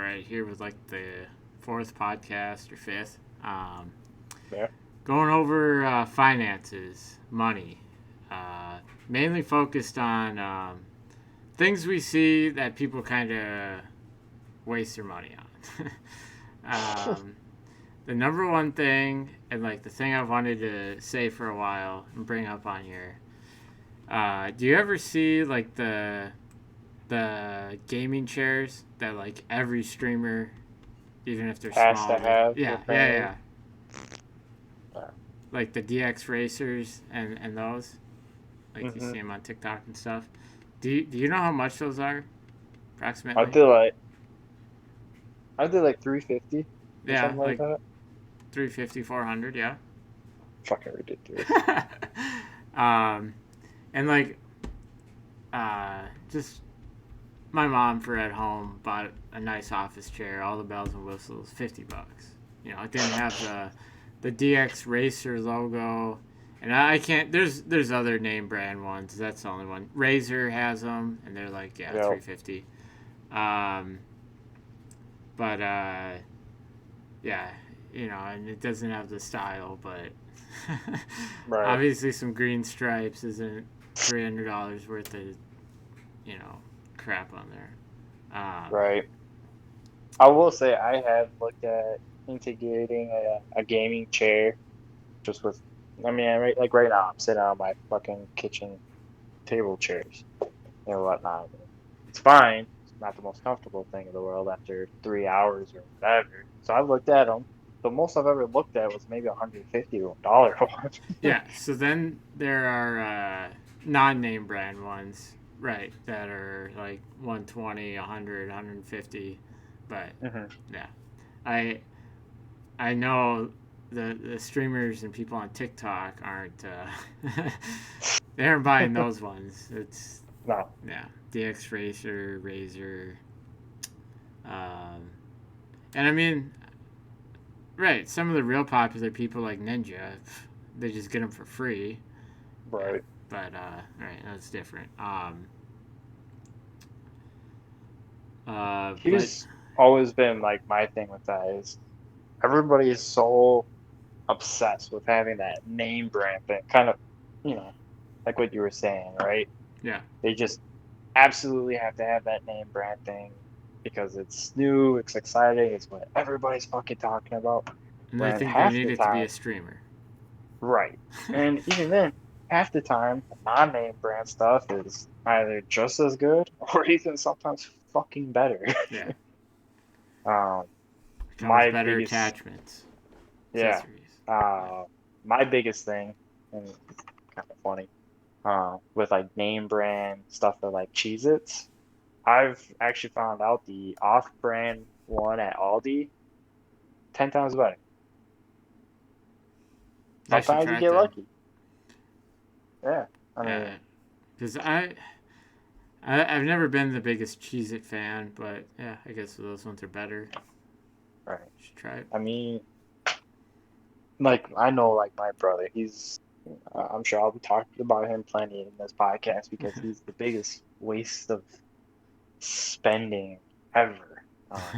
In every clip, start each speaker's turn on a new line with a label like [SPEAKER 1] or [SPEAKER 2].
[SPEAKER 1] right, here with like the fourth podcast or fifth.
[SPEAKER 2] Yeah.
[SPEAKER 1] Going over finances, money, uh, mainly focused on things we see that people kind of waste their money on. um, the number one thing, and like the thing I've wanted to say for a while and bring up on here. Do you ever see like the gaming chairs that like every streamer, even if they're
[SPEAKER 2] Has
[SPEAKER 1] small,
[SPEAKER 2] to have,
[SPEAKER 1] yeah, yeah,
[SPEAKER 2] apparently.
[SPEAKER 1] yeah, like the DX racers and those, like you
[SPEAKER 2] Mm-hmm.
[SPEAKER 1] see them on TikTok and stuff. Do you know how much those are
[SPEAKER 2] I
[SPEAKER 1] approximately?
[SPEAKER 2] did like I did like 350 or
[SPEAKER 1] Yeah,
[SPEAKER 2] something like
[SPEAKER 1] like
[SPEAKER 2] that.
[SPEAKER 1] 350, 400. Yeah.
[SPEAKER 2] Fucking ridiculous.
[SPEAKER 1] um, and like just my mom for at home bought a nice office chair, all the bells and whistles, $50. It didn't have the DX Racer logo, and I can't. There's other name brand ones. That's the only one. Razer has them, and they're like
[SPEAKER 2] Yep.
[SPEAKER 1] 350. Um, but yeah, and it doesn't have the style, but
[SPEAKER 2] Right.
[SPEAKER 1] obviously some green stripes isn't $300 worth of you know crap on there.
[SPEAKER 2] Right. I will say I have looked at integrating a gaming chair just with. I mean, right now I'm sitting on my fucking kitchen table chairs and whatnot. It's fine. It's not the most comfortable thing in the world after 3 hours or whatever. So I looked at them. The most I've ever looked at was maybe 150 to $1 one.
[SPEAKER 1] Yeah, so then there are non-name brand ones, right, that are like 120, 100, 150. But
[SPEAKER 2] Hmm.
[SPEAKER 1] yeah, I I know the streamers and people on TikTok aren't they aren't buying those ones. It's
[SPEAKER 2] No.
[SPEAKER 1] yeah, DX Racer, Razer, um, and I mean, right, some of the real popular people like Ninja, they just get them for free. Yeah,
[SPEAKER 2] Right.
[SPEAKER 1] but right, that's different. But
[SPEAKER 2] Here's always been like my thing with that is everybody is so obsessed with having that name brand thing. Kind of, you know, like what you were saying, right?
[SPEAKER 1] yeah,
[SPEAKER 2] They just absolutely have to have that name brand thing because it's new, it's exciting, it's what everybody's fucking talking about.
[SPEAKER 1] and they
[SPEAKER 2] When
[SPEAKER 1] think they
[SPEAKER 2] half
[SPEAKER 1] need
[SPEAKER 2] the
[SPEAKER 1] it to be a
[SPEAKER 2] time,
[SPEAKER 1] streamer.
[SPEAKER 2] right. And even then, half the time, the non-name brand stuff is either just as good or even sometimes fucking better.
[SPEAKER 1] Yeah,
[SPEAKER 2] Um,
[SPEAKER 1] it comes with
[SPEAKER 2] my
[SPEAKER 1] better
[SPEAKER 2] biggest,
[SPEAKER 1] attachments,
[SPEAKER 2] yeah,
[SPEAKER 1] accessories. Yeah,
[SPEAKER 2] uh, my biggest thing, and it's kind of funny, with like name brand stuff for like Cheez-Its, I've actually found out the off-brand one at Aldi 10 times better.
[SPEAKER 1] I should
[SPEAKER 2] Sometimes you
[SPEAKER 1] try it
[SPEAKER 2] get
[SPEAKER 1] then.
[SPEAKER 2] lucky. Yeah, I
[SPEAKER 1] Yeah,
[SPEAKER 2] mean,
[SPEAKER 1] because I've never been the biggest Cheez It fan, but yeah, I guess those ones are better.
[SPEAKER 2] right.
[SPEAKER 1] Should try it.
[SPEAKER 2] I mean, like I know, like my brother, I'm sure I'll be talking about him plenty in this podcast because he's the biggest waste of spending ever.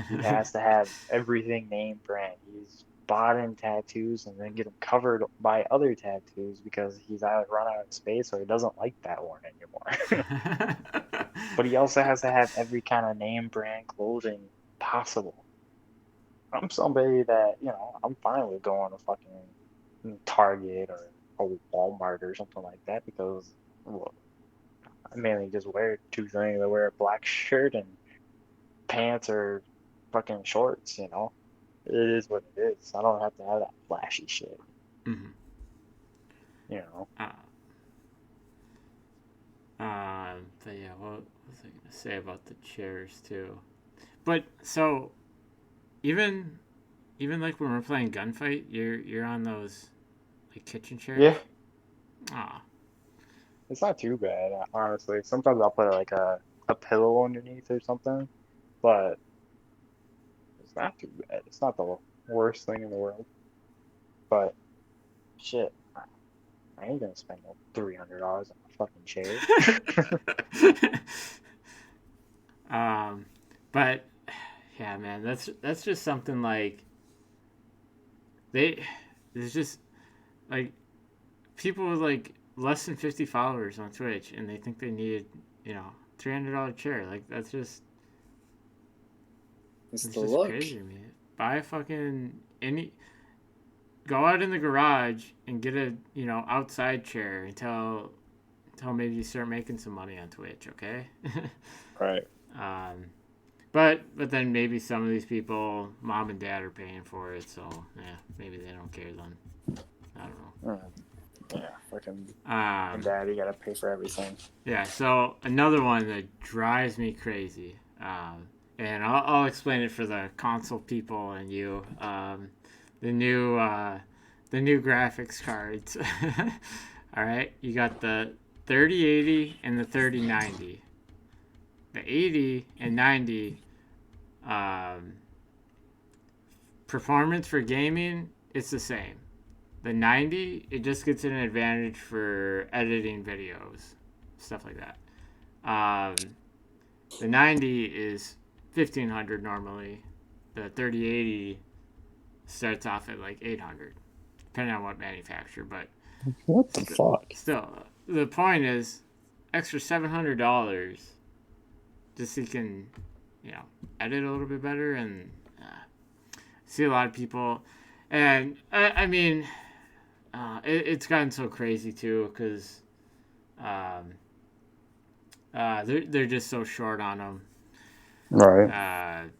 [SPEAKER 2] He has to have everything name brand. He's bought in tattoos and then get them covered by other tattoos because he's either run out of space or he doesn't like that one anymore. But he also has to have every kind of name brand clothing possible. I'm somebody that, I'm fine with going to fucking Target or a Walmart or something like that because, well, I mainly just wear two things. I wear a black shirt and pants or fucking shorts. It is what it is. I don't have to have that flashy shit,
[SPEAKER 1] Mhm.
[SPEAKER 2] you know.
[SPEAKER 1] uh, but yeah, what was I gonna say about the chairs too? But so even even like when we're playing gunfight, you're on those like kitchen chairs.
[SPEAKER 2] Yeah,
[SPEAKER 1] Ah,
[SPEAKER 2] it's not too bad, honestly. Sometimes I'll put like a pillow underneath or something, but it's not too bad. It's not the worst thing in the world. But shit, I ain't gonna spend no $300 on a fucking chair.
[SPEAKER 1] um, but Yeah, man, that's just something like they. There's just like people with like less than 50 followers on Twitch, and they think they need $300 chair. Like
[SPEAKER 2] It's
[SPEAKER 1] it's
[SPEAKER 2] the
[SPEAKER 1] just
[SPEAKER 2] look.
[SPEAKER 1] crazy to me. Buy a fucking any. Go out in the garage and get a outside chair until maybe you start making some money on Twitch. Okay.
[SPEAKER 2] Right.
[SPEAKER 1] um, but then maybe some of these people, mom and dad, are paying for it, so yeah, maybe they don't care then. I don't know.
[SPEAKER 2] Yeah, fucking
[SPEAKER 1] Um,
[SPEAKER 2] dad, you gotta pay for everything.
[SPEAKER 1] yeah. So another one that drives me crazy, and I'll explain it for the console people and you. The new the new graphics cards. All right, you got the 3080 and the 3090. The 80 and 90 um, performance for gaming, it's the same. The 90, it just gets an advantage for editing videos, stuff like that. The 90 is 1500 normally. The 3080 starts off at like 800, depending on what manufacturer. But
[SPEAKER 2] What the fuck?
[SPEAKER 1] still, the point is extra $700 just so you can, edit a little bit better and see a lot of people. And I mean, it's gotten so crazy too because they're just so short on them.
[SPEAKER 2] Right.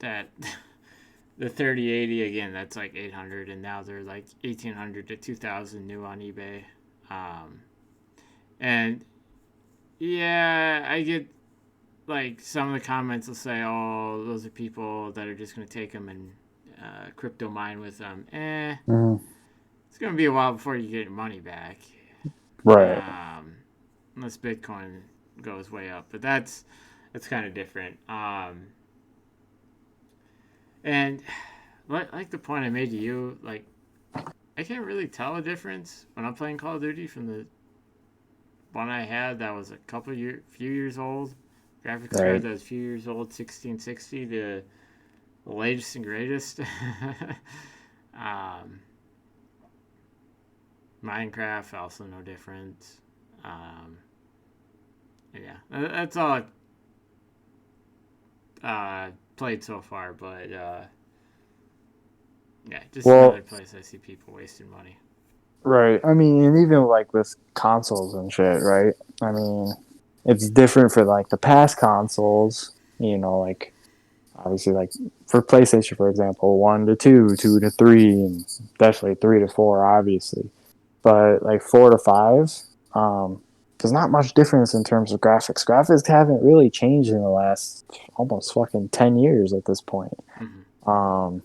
[SPEAKER 1] That the 3080 again, that's like 800, and now they're like 1800 to 2000 new on eBay. And yeah, I get like some of the comments will say, "Oh, those are people that are just going to take them and crypto mine with them."
[SPEAKER 2] Mm-hmm.
[SPEAKER 1] It's going to be a while before you get your money back.
[SPEAKER 2] Right.
[SPEAKER 1] Unless Bitcoin goes way up, but that's kind of different. And like the point I made to you, like I can't really tell a difference when I'm playing Call of Duty from the one I had that was a few years old, graphics card
[SPEAKER 2] Right.
[SPEAKER 1] that was a few years old, 1660, to the latest and greatest. um, Minecraft also no different. Yeah, that's all I've played so far, but yeah, just another
[SPEAKER 2] Well,
[SPEAKER 1] place I see people wasting money.
[SPEAKER 2] right. I mean, and even like with consoles and shit, right? I mean, it's different for like the past consoles, like obviously like for PlayStation, for example, 1 to 2, 2 to 3, and definitely 3 to 4, obviously. But like 4 to 5, there's not much difference in terms of graphics. Graphics haven't really changed in the last almost fucking 10 years at this point.
[SPEAKER 1] Mm-hmm.
[SPEAKER 2] Um,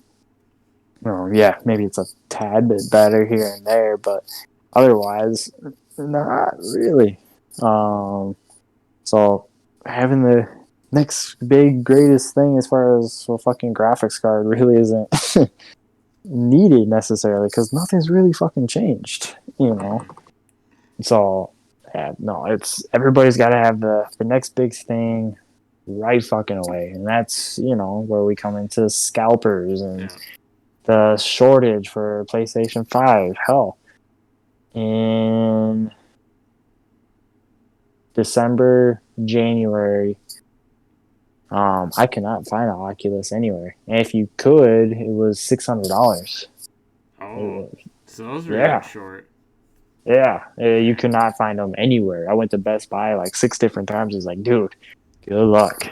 [SPEAKER 2] yeah, maybe it's a tad bit better here and there, but otherwise, not really. So having the next big greatest thing as far as a fucking graphics card really isn't needed necessarily because nothing's really fucking changed.
[SPEAKER 1] Mm-hmm.
[SPEAKER 2] So yeah, no, it's everybody's got to have the next big thing right fucking away, and that's where we come into scalpers and
[SPEAKER 1] Yeah.
[SPEAKER 2] the shortage for PlayStation 5. Hell, in December, January, I cannot find an Oculus anywhere. And if you could, it was $600.
[SPEAKER 1] Oh, so those really are
[SPEAKER 2] Yeah,
[SPEAKER 1] short.
[SPEAKER 2] yeah. You
[SPEAKER 1] Man.
[SPEAKER 2] could not find them anywhere. I went to Best Buy like 6 different times. It's like, dude, good luck.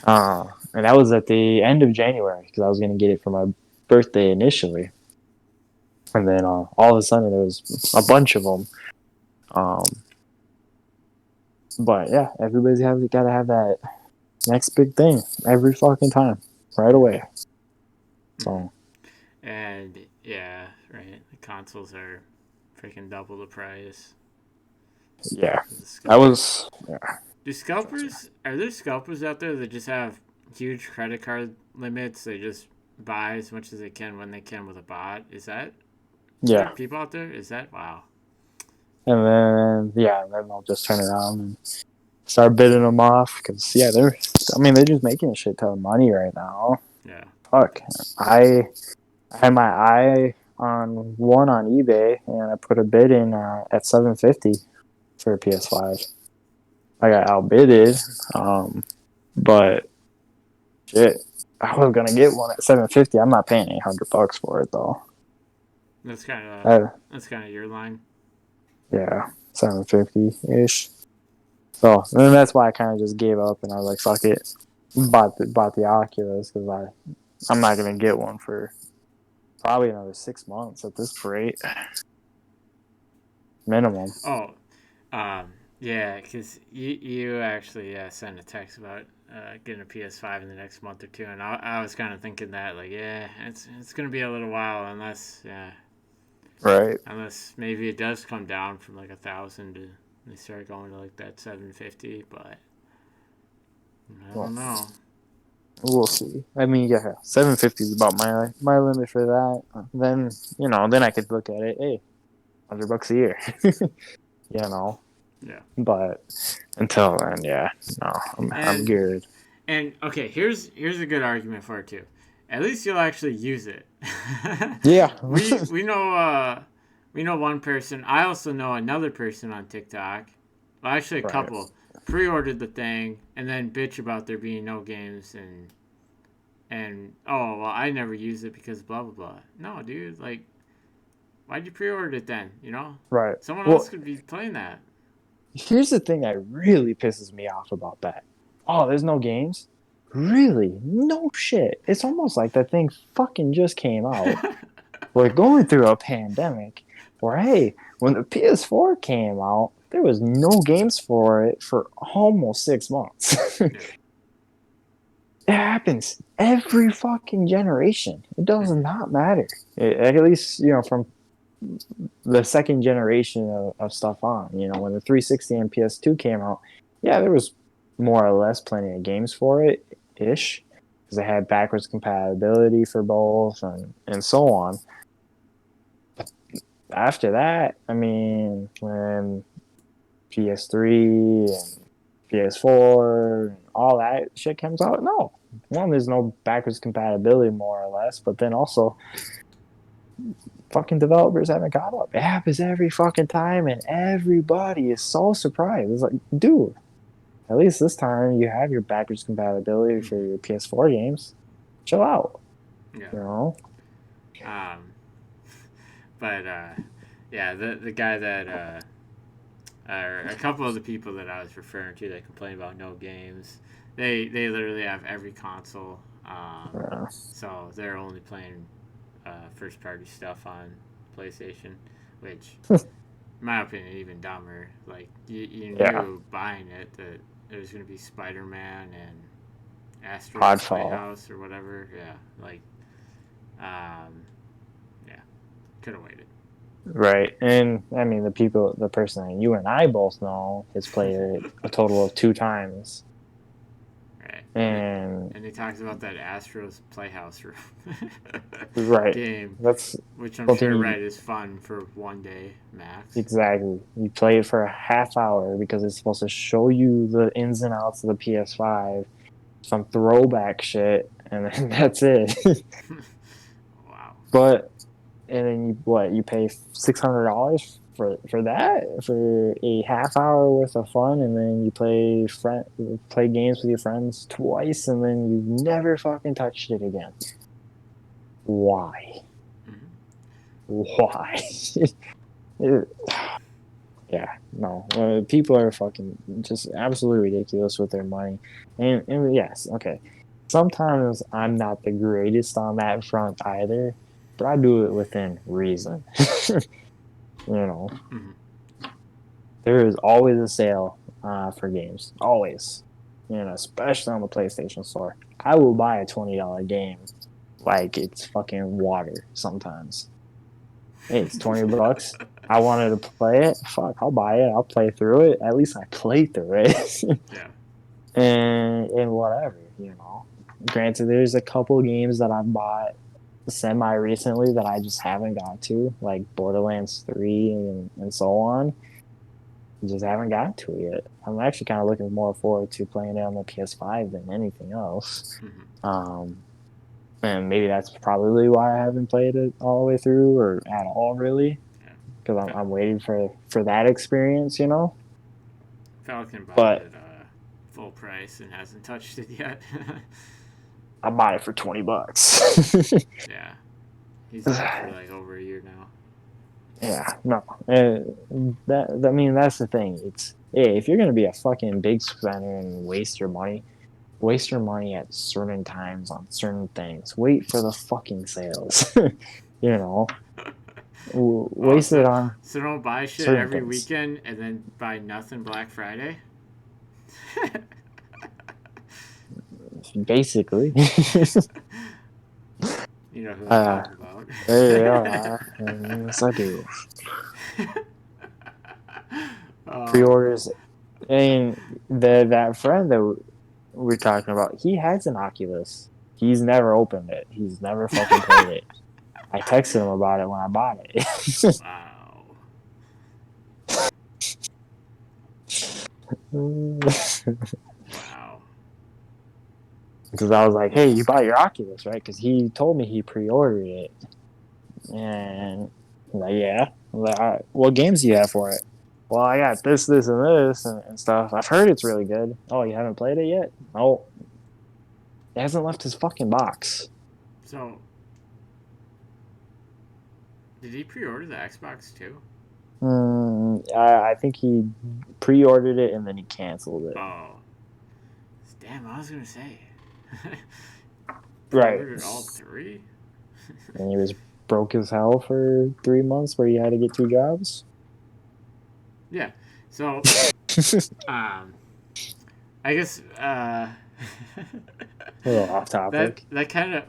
[SPEAKER 2] And that was at the end of January because I was gonna get it for my birthday initially, and then all of a sudden there was a bunch of them. Um, but yeah, everybody's got to have that next big thing every fucking time, right away.
[SPEAKER 1] Mm-hmm.
[SPEAKER 2] So
[SPEAKER 1] And yeah, right. The consoles are freaking double the price.
[SPEAKER 2] yeah,
[SPEAKER 1] The
[SPEAKER 2] I
[SPEAKER 1] scalpers.
[SPEAKER 2] was. Yeah,
[SPEAKER 1] Are there scalpers out there that just have huge credit card limits? They just buy as much as they can when they can with a bot. Is there
[SPEAKER 2] yeah,
[SPEAKER 1] people out there? Is that wow?
[SPEAKER 2] and then they'll just turn around and start bidding them off because they're just making a shit ton of money right now.
[SPEAKER 1] Yeah.
[SPEAKER 2] Fuck, I had my eye on one on eBay and I put a bid in at $750 for a PS5. I got outbidded, but shit, I was gonna get one at $750. I'm not paying $800 for it though.
[SPEAKER 1] That's kind
[SPEAKER 2] Uh,
[SPEAKER 1] that's kind of your line.
[SPEAKER 2] yeah, $750 ish. So and that's why I kind of just gave up and I was like, fuck it, bought the Oculus because I'm not gonna get one for probably another 6 months at this rate, minimum.
[SPEAKER 1] Oh, yeah, because you actually sent a text about getting a PS5 in the next month or two, and I was kind of thinking that like, yeah, it's gonna be a little while
[SPEAKER 2] Right.
[SPEAKER 1] unless maybe it does come down from like 1,000 to they start going to like that 750, but I
[SPEAKER 2] Well,
[SPEAKER 1] don't know.
[SPEAKER 2] we'll see. I mean, yeah, 750 is about my limit for that. Then then I could look at it. Hey, $100 a year. you know.
[SPEAKER 1] Yeah.
[SPEAKER 2] But until then, yeah, no, I'm
[SPEAKER 1] And
[SPEAKER 2] good.
[SPEAKER 1] and okay, here's a good argument for it too. At least you'll actually use it.
[SPEAKER 2] Yeah.
[SPEAKER 1] We know one person. I also know another person on TikTok. Well, actually, a
[SPEAKER 2] Right.
[SPEAKER 1] couple pre-ordered the thing and then bitch about there being no games and oh well, I never use it because blah blah blah. No, dude, like, why'd you pre-order it then? You know,
[SPEAKER 2] Right.
[SPEAKER 1] someone else
[SPEAKER 2] Well,
[SPEAKER 1] could be playing that.
[SPEAKER 2] here's the thing that really pisses me off about that. Oh, there's no games? Really? No shit. It's almost like that thing fucking just came out. We're going through a pandemic where, hey, when the PS4 came out, there was no games for it for almost 6 months.
[SPEAKER 1] Yeah.
[SPEAKER 2] It happens every fucking generation. It does not matter. At least, from the second generation of stuff on. When the 360 and PS2 came out, yeah, there was more or less plenty of games for it, ish, because they had backwards compatibility for both and so on. But after that, I mean, when PS3 and PS4 and all that shit comes out, no. One, there's no backwards compatibility, more or less, but then also fucking developers haven't caught up. It happens every fucking time, and everybody is so surprised. It's like, dude, at least this time you have your backwards compatibility for your PS4 games. Chill out,
[SPEAKER 1] Yeah.
[SPEAKER 2] you know?
[SPEAKER 1] Um, but yeah, the guy that or a couple of the people that I was referring to that complain about no games, they literally have every console.
[SPEAKER 2] Yeah.
[SPEAKER 1] So they're only playing first party stuff on PlayStation, which, in my opinion, even dumber. Like you
[SPEAKER 2] Yeah.
[SPEAKER 1] knew buying it that it was going to be Spider Man and Astro's
[SPEAKER 2] Podfall.
[SPEAKER 1] Playhouse or whatever. Yeah, like, yeah, could have waited.
[SPEAKER 2] Right. And I mean, the person that you and I both know has played it a total of 2 times.
[SPEAKER 1] Right.
[SPEAKER 2] And
[SPEAKER 1] And he talks about that Astros Playhouse room
[SPEAKER 2] right.
[SPEAKER 1] game,
[SPEAKER 2] That's
[SPEAKER 1] which I'm
[SPEAKER 2] something
[SPEAKER 1] sure, right, is fun for one day max.
[SPEAKER 2] exactly. You play it for a half hour because it's supposed to show you the ins and outs of the PS5, some throwback shit, and then that's it.
[SPEAKER 1] Wow.
[SPEAKER 2] But and then you pay $600 for that for a half hour worth of fun, and then you play games with your friends twice, and then you never fucking touched it again. Why?
[SPEAKER 1] Mm-hmm.
[SPEAKER 2] Why? Yeah, no. People are fucking just absolutely ridiculous with their money. And yes, okay. Sometimes I'm not the greatest on that front either, but I do it within reason. you know,
[SPEAKER 1] Mm-hmm.
[SPEAKER 2] there is always a sale for games. Always. Especially on the PlayStation Store. I will buy a $20 game like it's fucking water sometimes. Hey, it's $20. I wanted to play it. Fuck, I'll buy it. I'll play through it. At least I play through it.
[SPEAKER 1] Yeah.
[SPEAKER 2] and whatever. Granted, there's a couple games that I've bought semi recently that I just haven't got to, like Borderlands 3 and so on. Just haven't gotten to it yet. I'm actually kind of looking more forward to playing it on the PS5 than anything else. Um, and maybe that's probably why I haven't played it all the way through or at all, really, because
[SPEAKER 1] Yeah.
[SPEAKER 2] I'm waiting for that experience, you know.
[SPEAKER 1] Falcon bought
[SPEAKER 2] But
[SPEAKER 1] it full price and hasn't touched it yet.
[SPEAKER 2] I bought it for $20.
[SPEAKER 1] Yeah, he's had it for like over a year now.
[SPEAKER 2] Yeah, no. I mean, that's the thing. It's if you're gonna be a fucking big spender and waste your money at certain times on certain things. Wait for the fucking sales. You know,
[SPEAKER 1] Oh,
[SPEAKER 2] waste it on
[SPEAKER 1] so don't buy shit
[SPEAKER 2] certain
[SPEAKER 1] every
[SPEAKER 2] things.
[SPEAKER 1] weekend and then buy nothing Black Friday.
[SPEAKER 2] Basically.
[SPEAKER 1] You know who I'm
[SPEAKER 2] uh,
[SPEAKER 1] talking about.
[SPEAKER 2] yeah, yes, I do.
[SPEAKER 1] Oh,
[SPEAKER 2] Pre-orders. I mean, that friend that we're talking about, he has an Oculus. He's never opened it. He's never fucking played it. I texted him about it when I bought it.
[SPEAKER 1] wow. Wow.
[SPEAKER 2] Because I was like, "Hey, you bought your Oculus, right?" Because he told me he pre-ordered it, and I'm like, "Yeah." I'm like, "All right, what games do you have for it?" Well, I got this, and this, and stuff. I've heard it's really good. Oh, you haven't played it yet? No, it hasn't left his fucking box.
[SPEAKER 1] So, did he pre-order the Xbox too?
[SPEAKER 2] I think he pre-ordered it and then he canceled it.
[SPEAKER 1] Oh, damn! I was gonna say.
[SPEAKER 2] Right,
[SPEAKER 1] Pre-ordered all three.
[SPEAKER 2] and he was broke as hell for 3 months, where he had to get two jobs.
[SPEAKER 1] Yeah. So, um, I guess
[SPEAKER 2] A little off
[SPEAKER 1] that
[SPEAKER 2] topic,
[SPEAKER 1] that kind of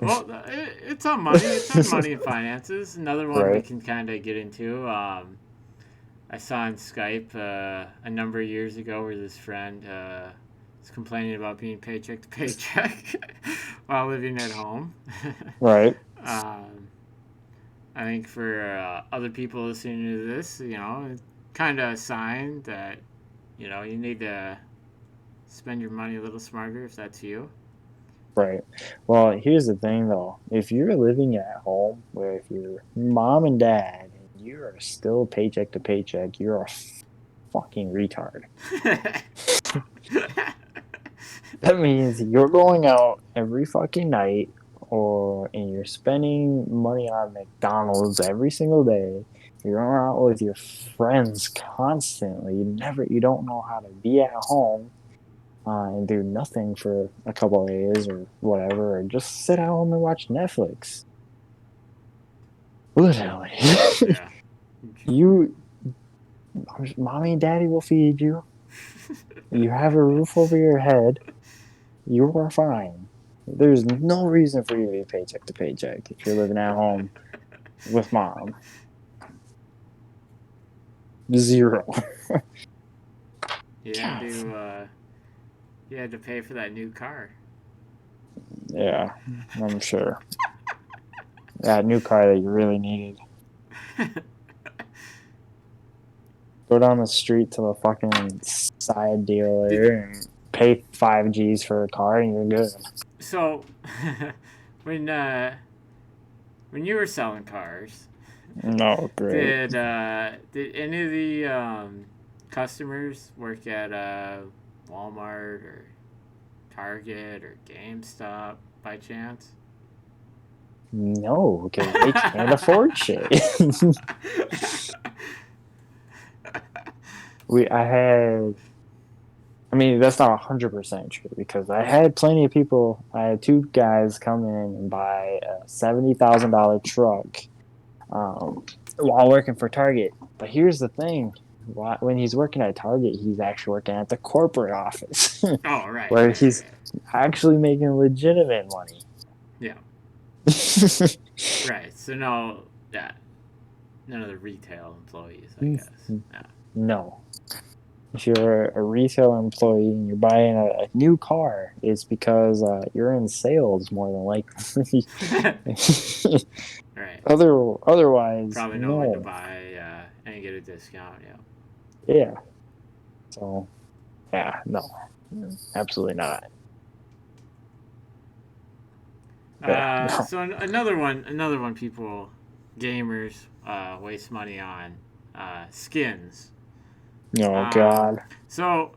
[SPEAKER 1] it's on money. It's on money and finances. Another one we
[SPEAKER 2] right?
[SPEAKER 1] can kind of get into. I saw on Skype a number of years ago where this friend was complaining about being paycheck to paycheck while living at home.
[SPEAKER 2] Right.
[SPEAKER 1] um, I think for other people listening to this, it's kind of a sign that you need to spend your money a little smarter if that's you.
[SPEAKER 2] Right. Well, here's the thing though. If you're living at home with your mom and dad and you are still paycheck to paycheck, you're a fucking retard. That means you're going out every fucking night and you're spending money on McDonald's every single day. You're going out with your friends constantly. You don't know how to be at home and do nothing for a couple of days or whatever, or just sit at home and watch Netflix. Literally.
[SPEAKER 1] Yeah.
[SPEAKER 2] you, mommy and daddy will feed you. You have a roof over your head. You are fine. There's no reason for you to be paycheck to paycheck if you're living at home with mom. Zero.
[SPEAKER 1] You had
[SPEAKER 2] God.
[SPEAKER 1] to pay for that new car.
[SPEAKER 2] Yeah, I'm sure. That new car that you really needed. Go down the street to the fucking side
[SPEAKER 1] Did,
[SPEAKER 2] dealer and pay 5 G's for a car and you're good.
[SPEAKER 1] so when when you were selling cars,
[SPEAKER 2] No, great.
[SPEAKER 1] did any of the customers work at Walmart or Target or GameStop by chance?
[SPEAKER 2] No, because they can't afford shit. I had, I mean, that's not 100% true because I had plenty of people. I had two guys come in and buy a $70,000 truck while working for Target. But here's the thing: when he's working at Target, he's actually working at the corporate office,
[SPEAKER 1] Oh, right,
[SPEAKER 2] where
[SPEAKER 1] right,
[SPEAKER 2] he's
[SPEAKER 1] right.
[SPEAKER 2] actually making legitimate money.
[SPEAKER 1] Yeah, right. So no, yeah, none of the retail employees, I guess. Yeah.
[SPEAKER 2] No. If you're a retail employee and you're buying a new car, it's because you're in sales more than likely.
[SPEAKER 1] Right.
[SPEAKER 2] Otherwise,
[SPEAKER 1] Probably know when to
[SPEAKER 2] no.
[SPEAKER 1] buy and get a discount. Yeah.
[SPEAKER 2] Yeah. So, yeah, no, absolutely not. Yeah, no.
[SPEAKER 1] So another one people, gamers, waste money on, skins.
[SPEAKER 2] Oh
[SPEAKER 1] Um,
[SPEAKER 2] God.
[SPEAKER 1] so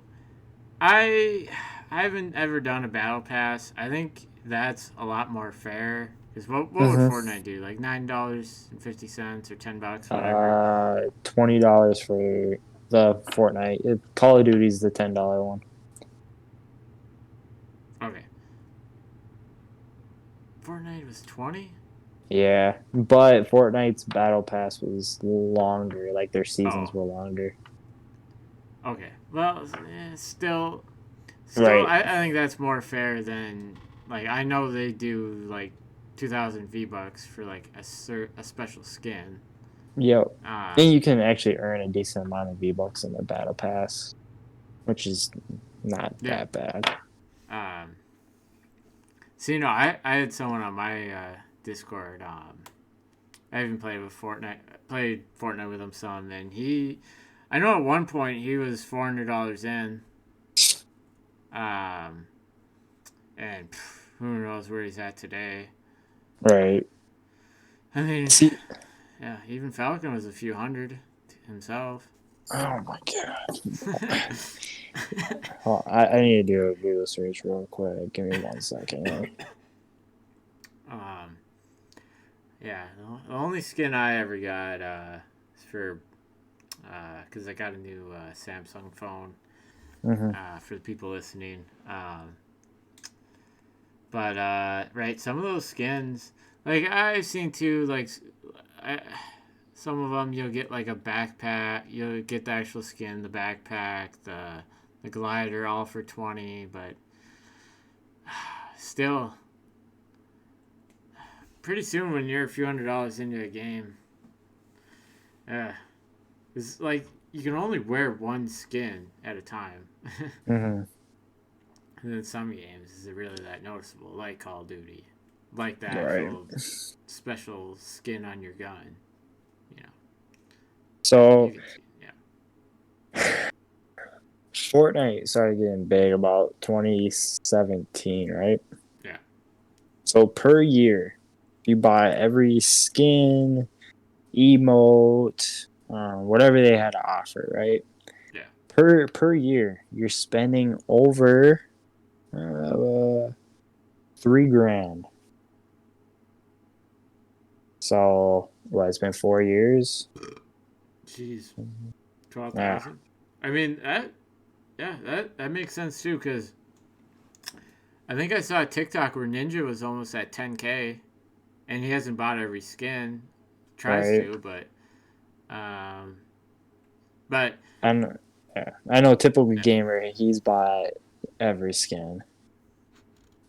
[SPEAKER 1] I I haven't ever done a battle pass. I think that's a lot more fair. Because what would
[SPEAKER 2] Mm-hmm.
[SPEAKER 1] Fortnite do? Like $9.50 or $10, whatever.
[SPEAKER 2] $20 for the Fortnite. Call of Duty's the $10 one.
[SPEAKER 1] Okay, Fortnite was 20.
[SPEAKER 2] Yeah, but Fortnite's battle pass was longer. Like their
[SPEAKER 1] Oh,
[SPEAKER 2] seasons were longer.
[SPEAKER 1] okay. Well, still,
[SPEAKER 2] Right.
[SPEAKER 1] I think that's more fair than like I know they do like 2,000 V bucks for like a special skin.
[SPEAKER 2] Yep.
[SPEAKER 1] Um,
[SPEAKER 2] And you can actually earn a decent amount of V-Bucks in the battle pass, which is not
[SPEAKER 1] yeah.
[SPEAKER 2] that bad.
[SPEAKER 1] Um, so I had someone on my Discord. I even played Fortnite with him some, and I know at one point he was $400 in, um, and who knows where he's at today.
[SPEAKER 2] Right.
[SPEAKER 1] I mean,
[SPEAKER 2] See,
[SPEAKER 1] yeah, even Falcon was a few hundred himself.
[SPEAKER 2] oh my God. Oh, I need to do a Google search real quick. Give me 1 second.
[SPEAKER 1] um, yeah, the only skin I ever got is for because I got a new Samsung phone
[SPEAKER 2] Mm-hmm.
[SPEAKER 1] for the people listening. But right, some of those skins, like I've seen too, like I, some of them you'll get like a backpack, you'll get the actual skin, the backpack, the glider, all for 20. But still, pretty soon when you're a few $100s into a game, uh, it's like you can only wear one skin at a time.
[SPEAKER 2] Mm-hmm.
[SPEAKER 1] And in some games, is it really that noticeable? Like Call of Duty, like the
[SPEAKER 2] Right.
[SPEAKER 1] actual special skin on your gun. You know, you
[SPEAKER 2] So
[SPEAKER 1] can, yeah,
[SPEAKER 2] Fortnite started getting big about 2017, right?
[SPEAKER 1] yeah,
[SPEAKER 2] So per year, you buy every skin, emote, whatever they had to offer, right?
[SPEAKER 1] yeah.
[SPEAKER 2] Per year, you're spending over 3 grand. So what? It's been 4 years.
[SPEAKER 1] Jeez, twelve
[SPEAKER 2] Yeah,
[SPEAKER 1] thousand. I mean that makes sense too because I think I saw a TikTok where Ninja was almost at 10K and he hasn't bought every skin. Tries
[SPEAKER 2] right.
[SPEAKER 1] to, um, but
[SPEAKER 2] I know. Yeah, I know. Typical
[SPEAKER 1] yeah,
[SPEAKER 2] gamer, he's bought every skin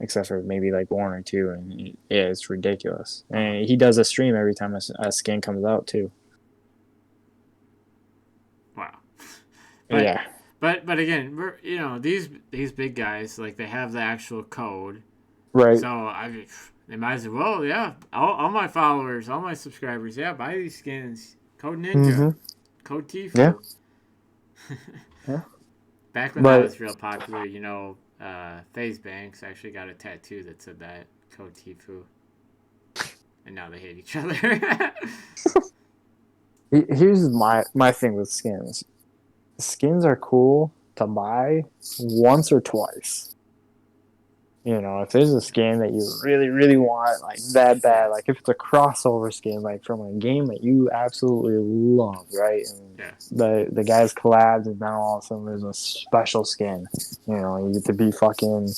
[SPEAKER 2] except for maybe like one or two, and yeah, it's ridiculous.
[SPEAKER 1] uh-huh.
[SPEAKER 2] And he does a stream every time a skin comes out too.
[SPEAKER 1] Wow. But
[SPEAKER 2] Yeah,
[SPEAKER 1] but again, we're these big guys like they have the actual code.
[SPEAKER 2] right.
[SPEAKER 1] So they might as well, yeah. All my followers, all my subscribers, yeah, buy these skins. Code Ninja,
[SPEAKER 2] Mm-hmm.
[SPEAKER 1] Code
[SPEAKER 2] Yeah,
[SPEAKER 1] Tifu.
[SPEAKER 2] yeah.
[SPEAKER 1] Back when that
[SPEAKER 2] But
[SPEAKER 1] was real popular, FaZe Banks actually got a tattoo that said that Code Tifu, and now they hate each other.
[SPEAKER 2] here's my thing with skins. Skins are cool to buy once or twice. If there's a skin that you really, really want, like that
[SPEAKER 1] Yeah,
[SPEAKER 2] bad, like if it's a crossover skin, like from a game that you absolutely love, right? And
[SPEAKER 1] yeah,
[SPEAKER 2] the guys collabed, and now all of a sudden there's a special skin. You get to be fucking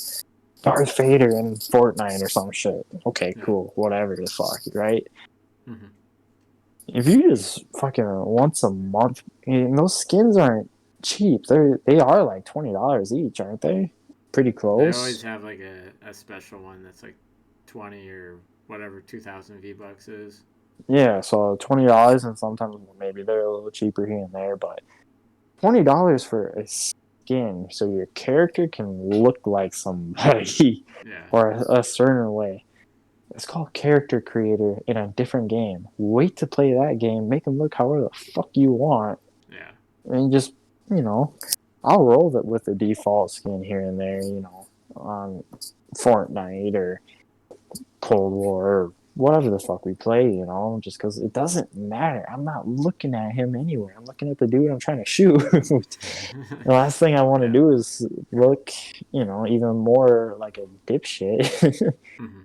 [SPEAKER 2] Darth Vader in Fortnite or some shit. Okay,
[SPEAKER 1] yeah.
[SPEAKER 2] cool, whatever the fuck, right?
[SPEAKER 1] Mm-hmm.
[SPEAKER 2] If you just fucking once a month, those skins aren't cheap. They are like $20 each, aren't they? Pretty
[SPEAKER 1] They always
[SPEAKER 2] close.
[SPEAKER 1] have like a special one that's like 20 or whatever 2,000 V bucks is.
[SPEAKER 2] Yeah, so $20, and sometimes maybe they're a little cheaper here and there, but $20 for a skin, so your character can look like somebody
[SPEAKER 1] Yeah,
[SPEAKER 2] or a certain way. It's called character creator in a different game. Wait to play that game, make them look however the fuck you want,
[SPEAKER 1] yeah.
[SPEAKER 2] and just you know I'll roll with the default skin here and there, on Fortnite or Cold War or whatever the fuck we play, just because it doesn't matter. I'm not looking at him anywhere. I'm looking at the dude I'm trying to shoot. The last thing I want to
[SPEAKER 1] Yeah.
[SPEAKER 2] do is look, even more like a dipshit.
[SPEAKER 1] Hmm.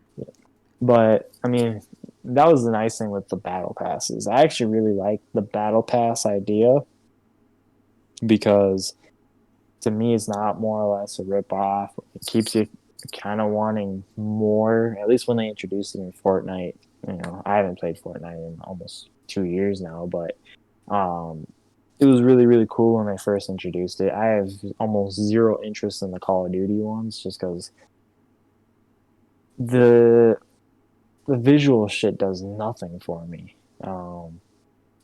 [SPEAKER 2] But I mean, that was the nice thing with the battle passes. I actually really like the battle pass idea because to me, it's not more or less a rip off. It keeps you kind of wanting more. At least when they introduced it in Fortnite. I haven't played Fortnite in almost 2 years now, but um, it was really really cool when they first introduced it. I have almost zero interest in the Call of Duty ones just because the the visual shit does nothing for me.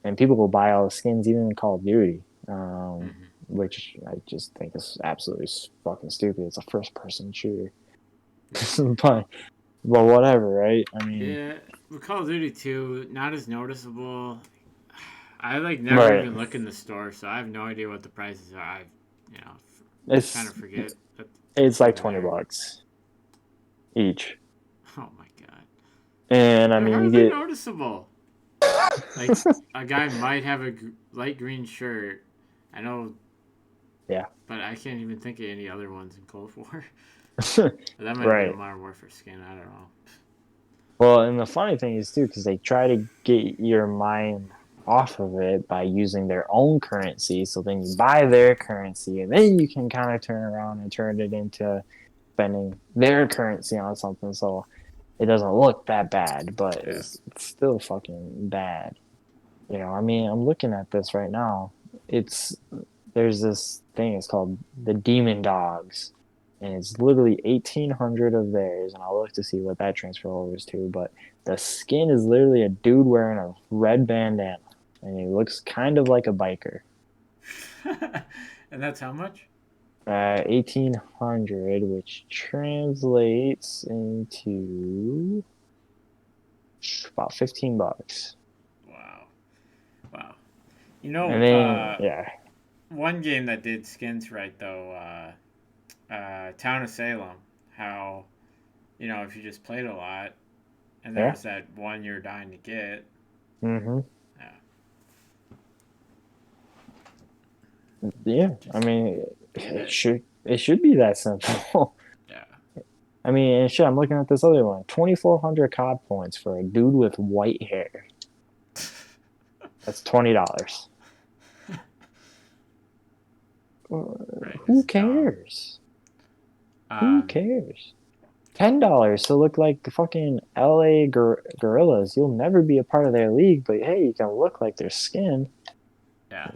[SPEAKER 2] And people will buy all the skins even in Call of Duty.
[SPEAKER 1] Hmm.
[SPEAKER 2] Which I just think is absolutely fucking stupid. It's a first person shooter.
[SPEAKER 1] Yeah.
[SPEAKER 2] but whatever, right? I mean,
[SPEAKER 1] Yeah. With Call of Duty 2, not as noticeable. I like never
[SPEAKER 2] right.
[SPEAKER 1] even look in the store, so I have no idea what the prices are. I, you know, kind
[SPEAKER 2] It's
[SPEAKER 1] of forget that
[SPEAKER 2] it's like
[SPEAKER 1] they're
[SPEAKER 2] 20
[SPEAKER 1] there.
[SPEAKER 2] bucks each.
[SPEAKER 1] Oh my god,
[SPEAKER 2] And I
[SPEAKER 1] they're
[SPEAKER 2] mean, you
[SPEAKER 1] hardly
[SPEAKER 2] get
[SPEAKER 1] noticeable. Like a guy might have a light green shirt. I know,
[SPEAKER 2] yeah.
[SPEAKER 1] but I can't even think of any other ones in Cold War. That might have been a
[SPEAKER 2] Right.
[SPEAKER 1] Modern Warfare skin. I don't know.
[SPEAKER 2] Well, and the funny thing is too, because they try to get your mind off of it by using their own currency. So then you buy their currency, and then you can kind of turn around and turn it into spending their currency on something. So it doesn't look that bad, but
[SPEAKER 1] Yeah.
[SPEAKER 2] it's still fucking bad. I mean, I'm looking at this right now. It's There's this thing. It's called the Demon Dogs, and it's literally 1,800 of theirs. And I'll look to see what that transfer overs to. But the skin is literally a dude wearing a red bandana, and he looks kind of like a biker.
[SPEAKER 1] And that's how much?
[SPEAKER 2] 1,800, which translates into about $15.
[SPEAKER 1] Wow. Wow.
[SPEAKER 2] And then yeah,
[SPEAKER 1] One game that did skins right though, Town of Salem. How if you just played a lot, and there
[SPEAKER 2] yeah,
[SPEAKER 1] was that one you're dying to get.
[SPEAKER 2] mm-hmm.
[SPEAKER 1] Yeah,
[SPEAKER 2] Yeah. I
[SPEAKER 1] just
[SPEAKER 2] mean,
[SPEAKER 1] get it.
[SPEAKER 2] it should be that simple.
[SPEAKER 1] Yeah.
[SPEAKER 2] I mean, and shit. I'm looking at this other one. 2,400 COD points for a dude with white hair. That's $20.
[SPEAKER 1] Right.
[SPEAKER 2] Who
[SPEAKER 1] It's dumb.
[SPEAKER 2] cares? Who
[SPEAKER 1] Um.
[SPEAKER 2] cares? $10 to look like the fucking LA Gorillas. You'll never be a part of their league, but hey, you can look like their skin.
[SPEAKER 1] Yeah.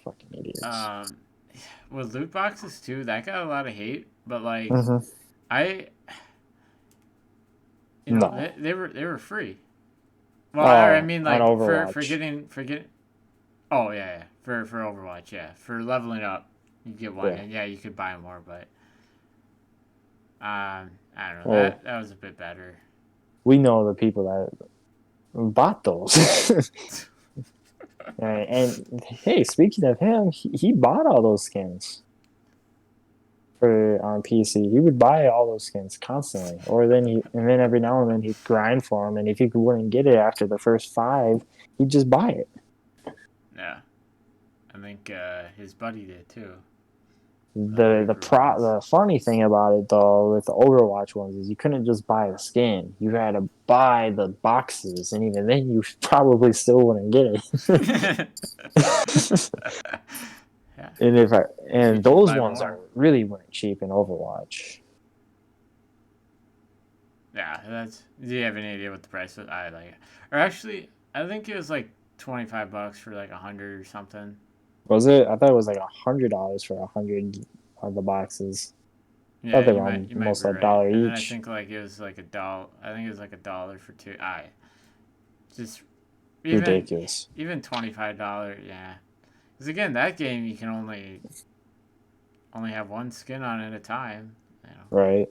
[SPEAKER 2] Fucking idiots.
[SPEAKER 1] Um. With loot boxes too, that got a lot of hate. But like,
[SPEAKER 2] Mm-hmm.
[SPEAKER 1] I,
[SPEAKER 2] No.
[SPEAKER 1] they were free. Well, I
[SPEAKER 2] Oh,
[SPEAKER 1] mean,
[SPEAKER 2] on
[SPEAKER 1] like for
[SPEAKER 2] Overwatch.
[SPEAKER 1] getting. Oh yeah, yeah. For Overwatch, yeah. For leveling up, you get one,
[SPEAKER 2] Yeah.
[SPEAKER 1] and yeah, you could buy more, but I don't know.
[SPEAKER 2] Well,
[SPEAKER 1] That was a bit better.
[SPEAKER 2] we know the people that bought those. And hey, speaking of him, he bought all those skins for on PC. He would buy all those skins constantly, and then every now and then he'd grind for them. And if he wouldn't get it after the first five, he'd just buy it.
[SPEAKER 1] Yeah, I think his buddy did too. The
[SPEAKER 2] The
[SPEAKER 1] Reaper ones.
[SPEAKER 2] the funny thing about it though with the Overwatch ones is you couldn't just buy the skin. You had to buy the boxes, and even then you probably still wouldn't get
[SPEAKER 1] Yeah,
[SPEAKER 2] it. And if I
[SPEAKER 1] you
[SPEAKER 2] and
[SPEAKER 1] just
[SPEAKER 2] those
[SPEAKER 1] buy
[SPEAKER 2] ones
[SPEAKER 1] more.
[SPEAKER 2] are really weren't cheap in Overwatch.
[SPEAKER 1] Yeah, that's. Do you have any idea what the price was? I like, or actually, I think it was like $25 for like 100 or something.
[SPEAKER 2] Was it? I thought it was like $100 for 100 of the boxes. I thought
[SPEAKER 1] Yeah,
[SPEAKER 2] they were
[SPEAKER 1] you might
[SPEAKER 2] almost
[SPEAKER 1] be
[SPEAKER 2] a
[SPEAKER 1] right.
[SPEAKER 2] dollar
[SPEAKER 1] And then I
[SPEAKER 2] each.
[SPEAKER 1] think like it was like a dollar. I think it was like $1 for two. I just even
[SPEAKER 2] Ridiculous,
[SPEAKER 1] even $25. Yeah, because again, that game you can only have one skin on at a time. You know.
[SPEAKER 2] right?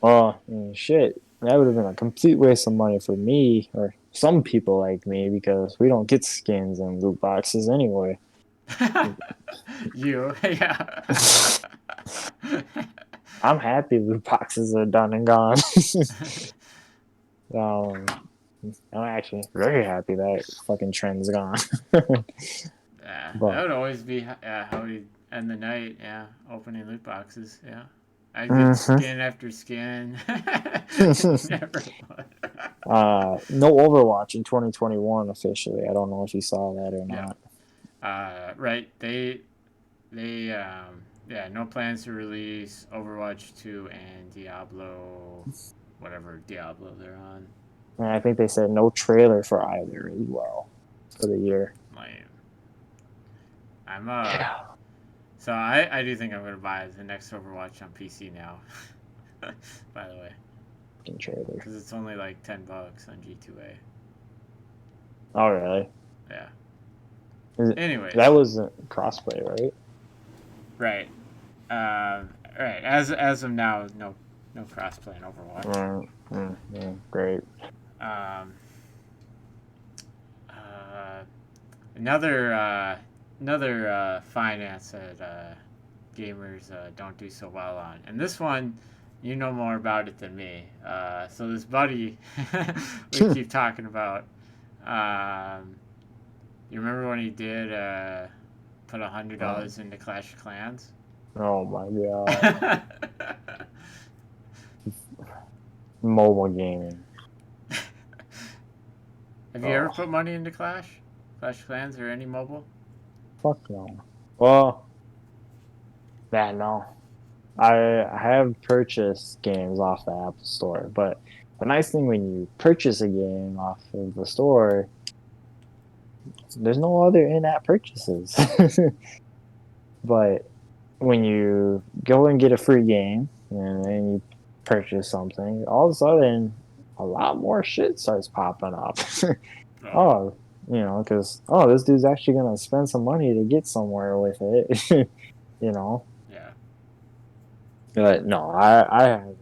[SPEAKER 2] Oh, shit. That would have been a complete waste of money for me or some people like me because we don't get skins and loot boxes anyway.
[SPEAKER 1] You, yeah.
[SPEAKER 2] I'm happy loot boxes are done and gone. um, I'm actually very happy that fucking trend's gone.
[SPEAKER 1] Yeah, that
[SPEAKER 2] But
[SPEAKER 1] would always be how we end the night. Yeah, opening loot boxes. Yeah, I get
[SPEAKER 2] mhm.
[SPEAKER 1] skin after skin. Never won.
[SPEAKER 2] No Overwatch in 2021 officially. I don't know if you saw that or
[SPEAKER 1] Yeah.
[SPEAKER 2] not.
[SPEAKER 1] Right. They yeah, no plans to release Overwatch 2 and Diablo, whatever Diablo they're on.
[SPEAKER 2] And I think they said no trailer for either as well for the year.
[SPEAKER 1] Like, I'm
[SPEAKER 2] Yeah.
[SPEAKER 1] so I do think I'm gonna buy the next Overwatch on PC now. By the way,
[SPEAKER 2] Fucking trailer.
[SPEAKER 1] because it's only like $10 on G2A.
[SPEAKER 2] Oh really?
[SPEAKER 1] Yeah.
[SPEAKER 2] That
[SPEAKER 1] Anyways,
[SPEAKER 2] was crossplay, right?
[SPEAKER 1] right. Right. As of now, no crossplay in Overwatch.
[SPEAKER 2] Great.
[SPEAKER 1] Um, uh, another finance that gamers don't do so well on, and this one, you know more about it than me. So this buddy we keep talking about. Um, you remember when he did put
[SPEAKER 2] Oh,
[SPEAKER 1] $100 into Clash of Clans?
[SPEAKER 2] oh my god.
[SPEAKER 1] Have
[SPEAKER 2] Mobile gaming.
[SPEAKER 1] you ever
[SPEAKER 2] Oh,
[SPEAKER 1] put money into Clash of Clans, or any mobile?
[SPEAKER 2] fuck no. Well, yeah, no. I have purchased games off the Apple Store, but the nice thing when you purchase a game off of the store, there's no other in-app purchases. But when you go and get a free game and then you purchase something, all of a sudden a lot more shit starts popping up.
[SPEAKER 1] Oh,
[SPEAKER 2] Oh, because this dude's actually gonna spend some money to get somewhere with it. you know.
[SPEAKER 1] yeah.
[SPEAKER 2] But no, I haven't.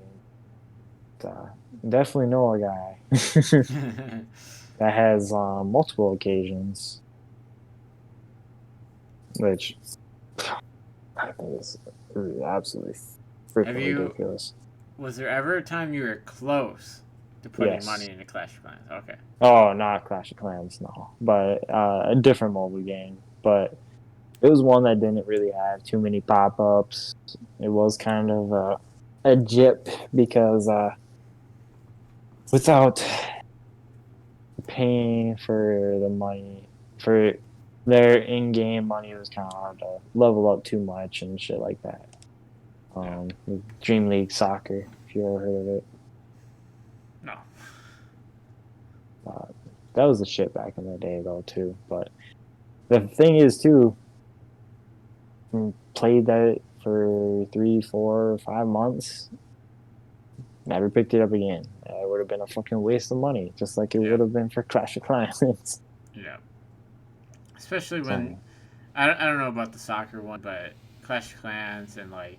[SPEAKER 2] Uh, Definitely know a guy that has multiple occasions, which I think is absolutely
[SPEAKER 1] Have
[SPEAKER 2] freaking
[SPEAKER 1] you?
[SPEAKER 2] ridiculous.
[SPEAKER 1] Was there ever a time you were close to putting
[SPEAKER 2] Yes.
[SPEAKER 1] money into Clash of Clans? Okay.
[SPEAKER 2] Oh, not Clash of Clans, no, but a different mobile game. But it was one that didn't really have too many pop ups. It was kind of a jip because without paying for the money for their in-game money, was kind of hard to level up too much and shit like that.
[SPEAKER 1] Yeah.
[SPEAKER 2] Dream League Soccer, if you ever heard of it.
[SPEAKER 1] No.
[SPEAKER 2] Uh, that was the shit back in the day though too. But the thing is too, played that for 3, 4, 5 months. Never picked it up again. It would have been a fucking waste of money, just like it
[SPEAKER 1] Yeah.
[SPEAKER 2] would have been for Clash of Clans.
[SPEAKER 1] Yeah. Especially when
[SPEAKER 2] So,
[SPEAKER 1] I don't know about the soccer one, but Clash of Clans and like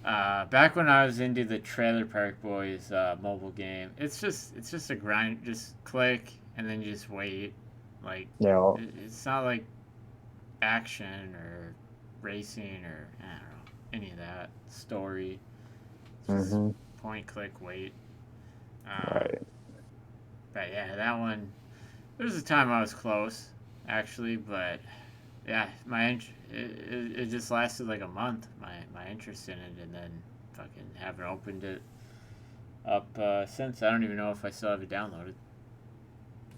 [SPEAKER 1] back when I was into the Trailer Park Boys mobile game, it's just a grind. Just click and then you just wait. Like
[SPEAKER 2] you know,
[SPEAKER 1] it's not like action or racing or I don't know any of that story. It's just
[SPEAKER 2] hmm
[SPEAKER 1] point, click, wait. Um,
[SPEAKER 2] right.
[SPEAKER 1] but yeah, that one. There was a time I was close, actually, but yeah, it just lasted like a month. My interest in it, and then fucking haven't opened it up since. I don't even know if I still have it downloaded.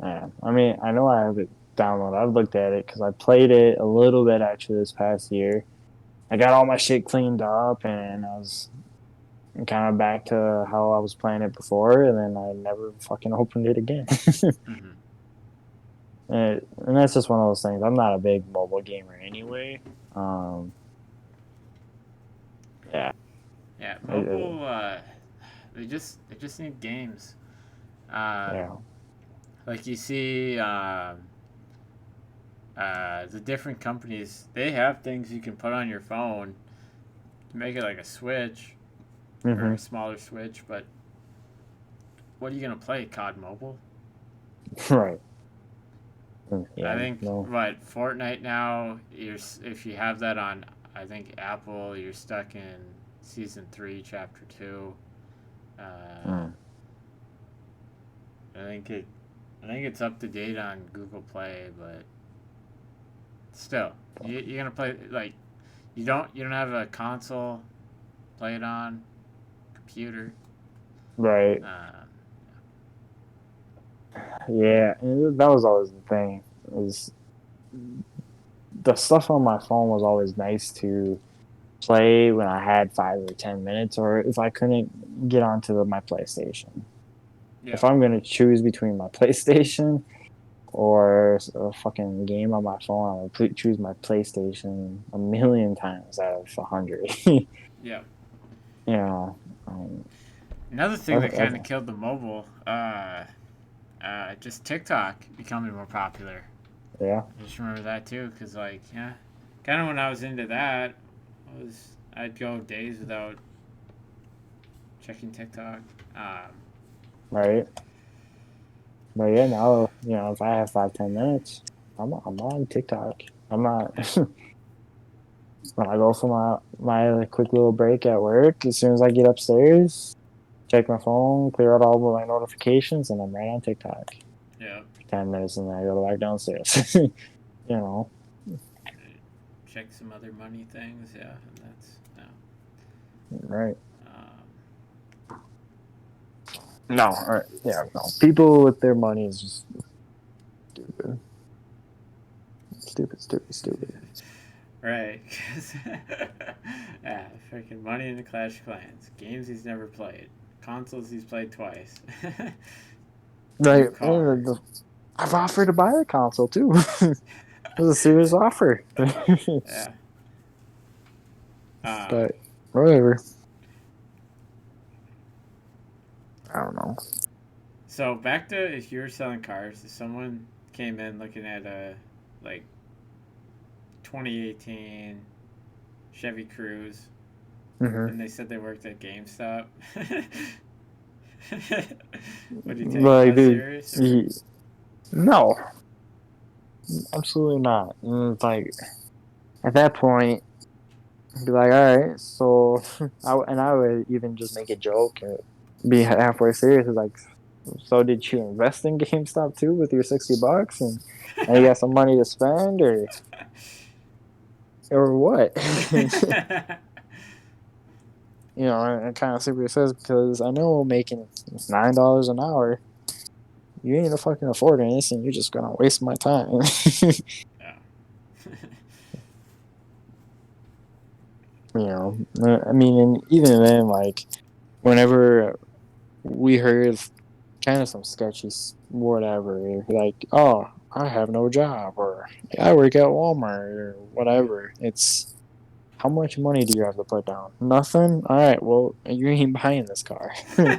[SPEAKER 2] Yeah. I mean, I know I have it downloaded. I've looked at it because I played it a little bit actually this past year. I got all my shit cleaned up and I was kind of back to how I was playing it before, and then I never fucking opened it again.
[SPEAKER 1] Mm-hmm.
[SPEAKER 2] And that's just one of those things. I'm not a big mobile gamer anyway. Um, yeah,
[SPEAKER 1] Yeah,
[SPEAKER 2] it,
[SPEAKER 1] mobile. They just need games. Um,
[SPEAKER 2] yeah,
[SPEAKER 1] like you see, the different companies they have things you can put on your phone to make it like a Switch or
[SPEAKER 2] hmm
[SPEAKER 1] a smaller Switch. But what are you gonna play? COD Mobile?
[SPEAKER 2] right.
[SPEAKER 1] I
[SPEAKER 2] Yeah,
[SPEAKER 1] think
[SPEAKER 2] no.
[SPEAKER 1] what Fortnite now, if you have that on, I think Apple, you're stuck in season 3, chapter 2. Uh,
[SPEAKER 2] Mm.
[SPEAKER 1] I think it, I think it's up to date on Google Play, but still, you're gonna play like you don't have a console, play it on computer.
[SPEAKER 2] Right.
[SPEAKER 1] Uh,
[SPEAKER 2] Yeah, and that was always the thing. Is the stuff on my phone was always nice to play when I had 5 or 10 minutes, or if I couldn't get onto my PlayStation.
[SPEAKER 1] yeah,
[SPEAKER 2] If I'm gonna choose between my PlayStation or a fucking game on my phone, I would choose my PlayStation a million times out of 100. You
[SPEAKER 1] yeah.
[SPEAKER 2] know, um,
[SPEAKER 1] Another thing
[SPEAKER 2] that's,
[SPEAKER 1] that
[SPEAKER 2] that's,
[SPEAKER 1] kind of killed the mobile, just TikTok becoming more popular.
[SPEAKER 2] yeah,
[SPEAKER 1] I just remember that too, because like, yeah, kind of when I was into that, I'd go days without checking TikTok. Um,
[SPEAKER 2] right. But yeah, now if I have 5 10 minutes, I'm on TikTok. I'm not. When I go for my quick little break at work, as soon as I get upstairs, check my phone, clear out all of my notifications, and I'm right on TikTok.
[SPEAKER 1] yeah,
[SPEAKER 2] 10 minutes, and then I go back downstairs. you know,
[SPEAKER 1] check some other money things. Yeah, and that's no.
[SPEAKER 2] right?
[SPEAKER 1] Um,
[SPEAKER 2] No, right. Yeah, no. People with their money is just stupid, stupid, stupid, stupid.
[SPEAKER 1] right, 'cause yeah, freaking money in the Clash of Clans, games he's never played, consoles he's played twice, new
[SPEAKER 2] Right?
[SPEAKER 1] car.
[SPEAKER 2] I've offered to buy a console too. It was a serious offer,
[SPEAKER 1] Yeah. Um,
[SPEAKER 2] but whatever. I don't know.
[SPEAKER 1] So back to if you were selling cars, if someone came in looking at a like 2018 Chevy Cruze
[SPEAKER 2] Hmm.
[SPEAKER 1] and they said they worked at GameStop, would you take them
[SPEAKER 2] Like,
[SPEAKER 1] as
[SPEAKER 2] dude,
[SPEAKER 1] serious or?
[SPEAKER 2] no, absolutely not. And it's like at that point, I'd be like, all right, so I would even just make a joke and be halfway serious. It's like, so did you invest in GameStop too with your $60 and you got some money to spend or what? I kind of see what it says because I know making $9 an hour, you ain't fucking affording this, and you're just gonna waste my time.
[SPEAKER 1] Yeah.
[SPEAKER 2] I mean, and even then, like, whenever we heard kind of some sketchy whatever, like, oh, I have no job, or I work at Walmart, or whatever. It's how much money do you have to put down? Nothing? All right, well, you ain't buying this car. I'm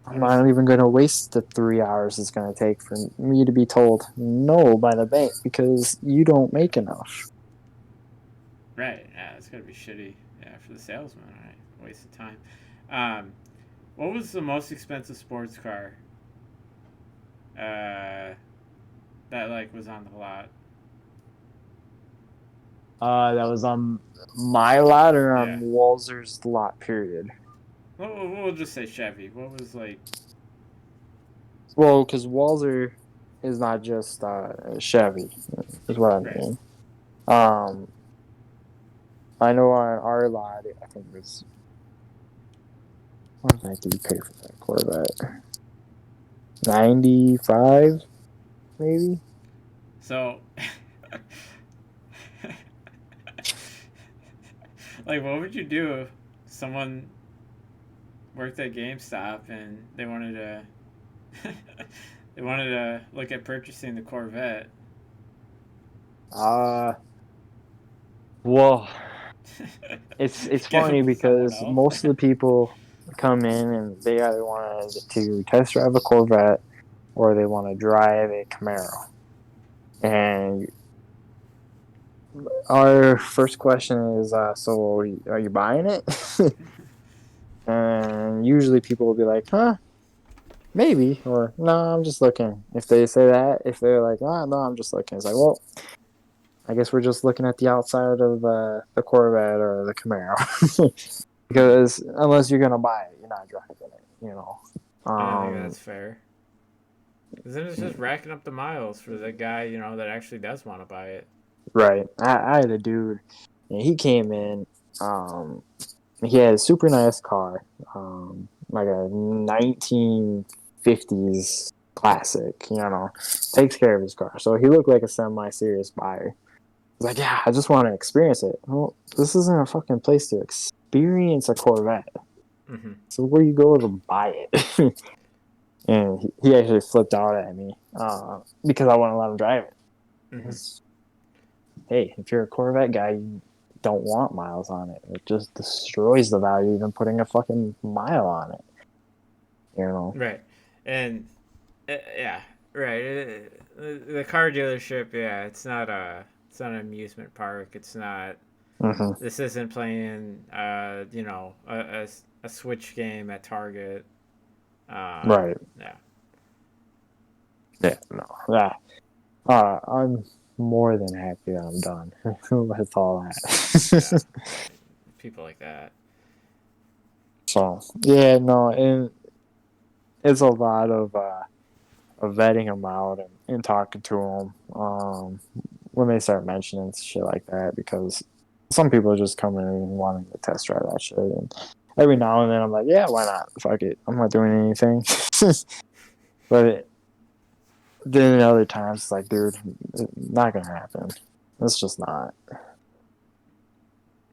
[SPEAKER 1] What if?
[SPEAKER 2] not even going to waste the 3 hours it's going to take for me to be told no by the bank because you don't make enough.
[SPEAKER 1] Right. Yeah, it's gonna be shitty. Yeah, for the salesman. All right, waste of time. Um, what was the most expensive sports car? Uh, that like was on the lot.
[SPEAKER 2] That was on my lot or on
[SPEAKER 1] Yeah.
[SPEAKER 2] Walzer's lot, period.
[SPEAKER 1] We'll just say Chevy. What was like?
[SPEAKER 2] Well, because Walzer is not just Chevy, is what I
[SPEAKER 1] Right.
[SPEAKER 2] mean. Um, I know on our lot, I think it was, what did you pay for that Corvette? 95, maybe?
[SPEAKER 1] So, like, what would you do if someone worked at GameStop and they wanted to they wanted to look at purchasing the Corvette?
[SPEAKER 2] Uh, well, it's
[SPEAKER 1] Give
[SPEAKER 2] funny
[SPEAKER 1] it to someone
[SPEAKER 2] because
[SPEAKER 1] else.
[SPEAKER 2] most of the people come in and they either want to test drive a Corvette or they want to drive a Camaro. And our first question is, so are you buying it? And usually people will be like, huh? Maybe, or no, I'm just looking. If they say that, if they're like, oh, no, I'm just looking, it's like, well, I guess we're just looking at the outside of the Corvette or the Camaro.
[SPEAKER 1] Mm-hmm.
[SPEAKER 2] Because unless you're going to buy it, you're not driving it, you know.
[SPEAKER 1] I don't think that's fair. Because then it's just
[SPEAKER 2] Mm,
[SPEAKER 1] racking up the miles for the guy, that actually does want to buy it.
[SPEAKER 2] right. I had a dude, and he came in, um, he had a super nice car, like a 1950s classic, takes care of his car. So he looked like a semi-serious buyer. He's like, yeah, I just want to experience it. Well, this isn't a fucking place to experience a Corvette.
[SPEAKER 1] Mm-hmm.
[SPEAKER 2] So where you go to buy it? And he actually flipped out at me because I wouldn't let him drive it.
[SPEAKER 1] Mm-hmm.
[SPEAKER 2] Hey, if you're a Corvette guy, you don't want miles on it. It just destroys the value even putting a fucking mile on it. You know?
[SPEAKER 1] Right. And yeah, right. The car dealership, yeah, it's not an amusement park. It's not.
[SPEAKER 2] Mm-hmm.
[SPEAKER 1] This isn't playing, a Switch game at Target.
[SPEAKER 2] Right.
[SPEAKER 1] Yeah.
[SPEAKER 2] Yeah. No. Yeah. I'm more than happy that I'm done with all
[SPEAKER 1] Yeah.
[SPEAKER 2] that.
[SPEAKER 1] People like that.
[SPEAKER 2] So yeah, no, and it's a lot of vetting them out and talking to them when they start mentioning shit like that because some people just come in and wanting to test drive that shit. And every now and then I'm like, yeah, why not? Fuck it, I'm not doing anything. But then other times it's like, dude, it's not gonna happen. It's just not.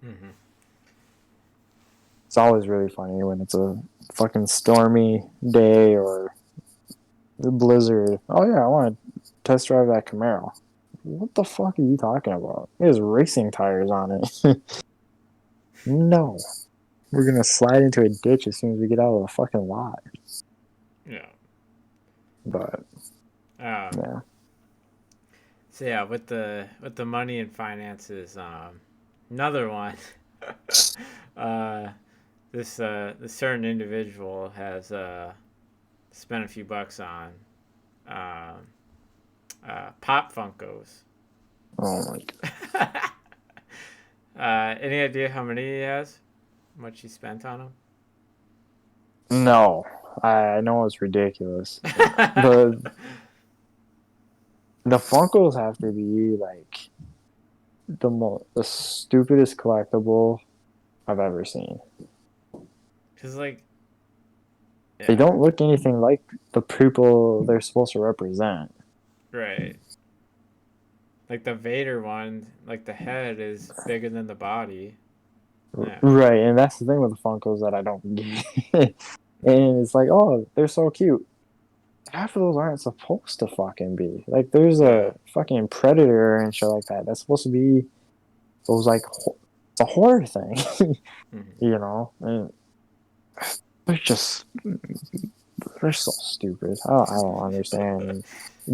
[SPEAKER 1] Mm-hmm.
[SPEAKER 2] It's always really funny when it's a fucking stormy day or the blizzard. Oh yeah, I want to test drive that Camaro. What the fuck are you talking about? It has racing tires on it. No, we're gonna slide into a ditch as soon as we get out of the fucking lot.
[SPEAKER 1] Yeah.
[SPEAKER 2] But
[SPEAKER 1] Um,
[SPEAKER 2] yeah,
[SPEAKER 1] so yeah, with the money and finances, another one. uh, this certain individual has spent a few bucks on um, pop Funkos.
[SPEAKER 2] oh my god,
[SPEAKER 1] Any idea how many he has? How much he spent on
[SPEAKER 2] no, I know it's ridiculous.
[SPEAKER 1] them?
[SPEAKER 2] the the Funkos have to be like the stupidest collectible I've ever seen.
[SPEAKER 1] Cause like,
[SPEAKER 2] They
[SPEAKER 1] yeah,
[SPEAKER 2] don't look anything like the people they're supposed to represent.
[SPEAKER 1] right. Like the Vader one, like the head is bigger than the body. Yeah,
[SPEAKER 2] Right, and that's the thing with the Funkos that I don't get. And it's like, oh, they're so cute. Half of those aren't supposed to fucking be. Like, there's
[SPEAKER 1] yeah.
[SPEAKER 2] a fucking Predator and shit like that. That's supposed to be those, like, it's a horror thing,
[SPEAKER 1] Mm-hmm.
[SPEAKER 2] And they're just, they're so stupid. I don't understand.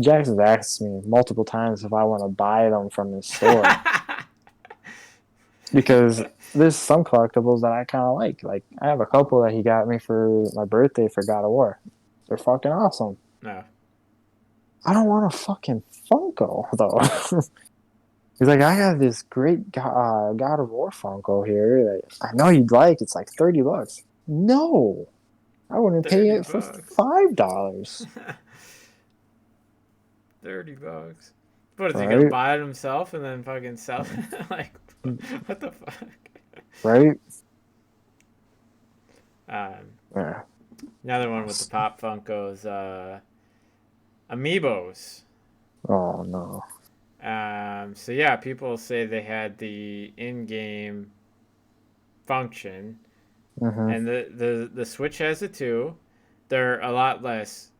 [SPEAKER 2] Jackson's asked me multiple times if I want to buy them from his store because there's some collectibles that I kind of like. Like I have a couple that he got me for my birthday for God of War. They're fucking awesome.
[SPEAKER 1] No.
[SPEAKER 2] I don't want a fucking Funko though. He's like, I have this great God of War Funko here that I know you'd like. It's like $30. No, I wouldn't pay
[SPEAKER 1] 30
[SPEAKER 2] it for
[SPEAKER 1] bucks.
[SPEAKER 2] $5.
[SPEAKER 1] 30 bucks. What is he gonna
[SPEAKER 2] Right,
[SPEAKER 1] buy it himself and then fucking sell it? Like, what the fuck?
[SPEAKER 2] right.
[SPEAKER 1] Um,
[SPEAKER 2] Yeah.
[SPEAKER 1] Another one with the pop Funkos, Amiibos.
[SPEAKER 2] Oh no.
[SPEAKER 1] So yeah, people say they had the in-game function,
[SPEAKER 2] Mm-hmm.
[SPEAKER 1] and the Switch has it too. They're a lot less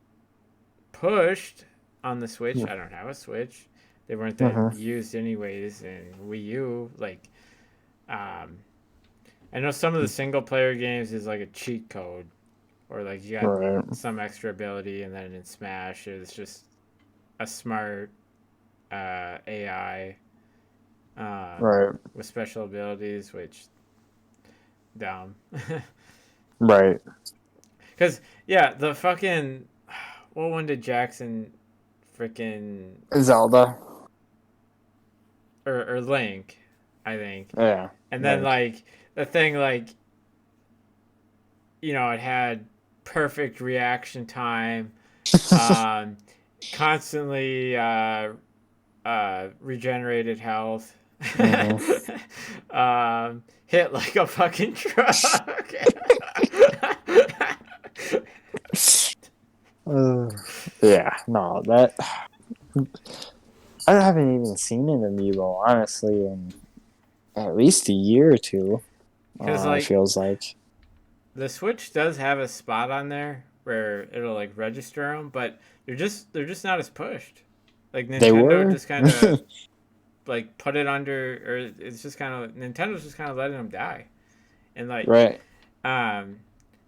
[SPEAKER 1] pushed on the Switch. I don't have a Switch. They weren't that
[SPEAKER 2] Mm-hmm.
[SPEAKER 1] used anyways in Wii U. Like, um, I know some of the single player games is like a cheat code, or like you got
[SPEAKER 2] Right.
[SPEAKER 1] some extra ability, and then in Smash it's just a smart AI
[SPEAKER 2] Right.
[SPEAKER 1] with special abilities, which dumb.
[SPEAKER 2] Right.
[SPEAKER 1] Because yeah, the fucking what one did Jackson freaking
[SPEAKER 2] Zelda.
[SPEAKER 1] or Link, I think.
[SPEAKER 2] Yeah.
[SPEAKER 1] And then
[SPEAKER 2] Like.
[SPEAKER 1] like the thing like it had perfect reaction time, um, constantly regenerated health,
[SPEAKER 2] Mhm.
[SPEAKER 1] hit like a fucking truck.
[SPEAKER 2] Uh, yeah, no, that I haven't even seen an amiibo honestly in at least a year or two.
[SPEAKER 1] Because
[SPEAKER 2] It
[SPEAKER 1] like
[SPEAKER 2] feels like
[SPEAKER 1] the Switch does have a spot on there where it'll like register them, but they're just not as pushed. Like
[SPEAKER 2] they
[SPEAKER 1] Nintendo
[SPEAKER 2] were.
[SPEAKER 1] just kind of like put it under, or it's just kind of Nintendo's just kind of letting them die, and like
[SPEAKER 2] Right.
[SPEAKER 1] um,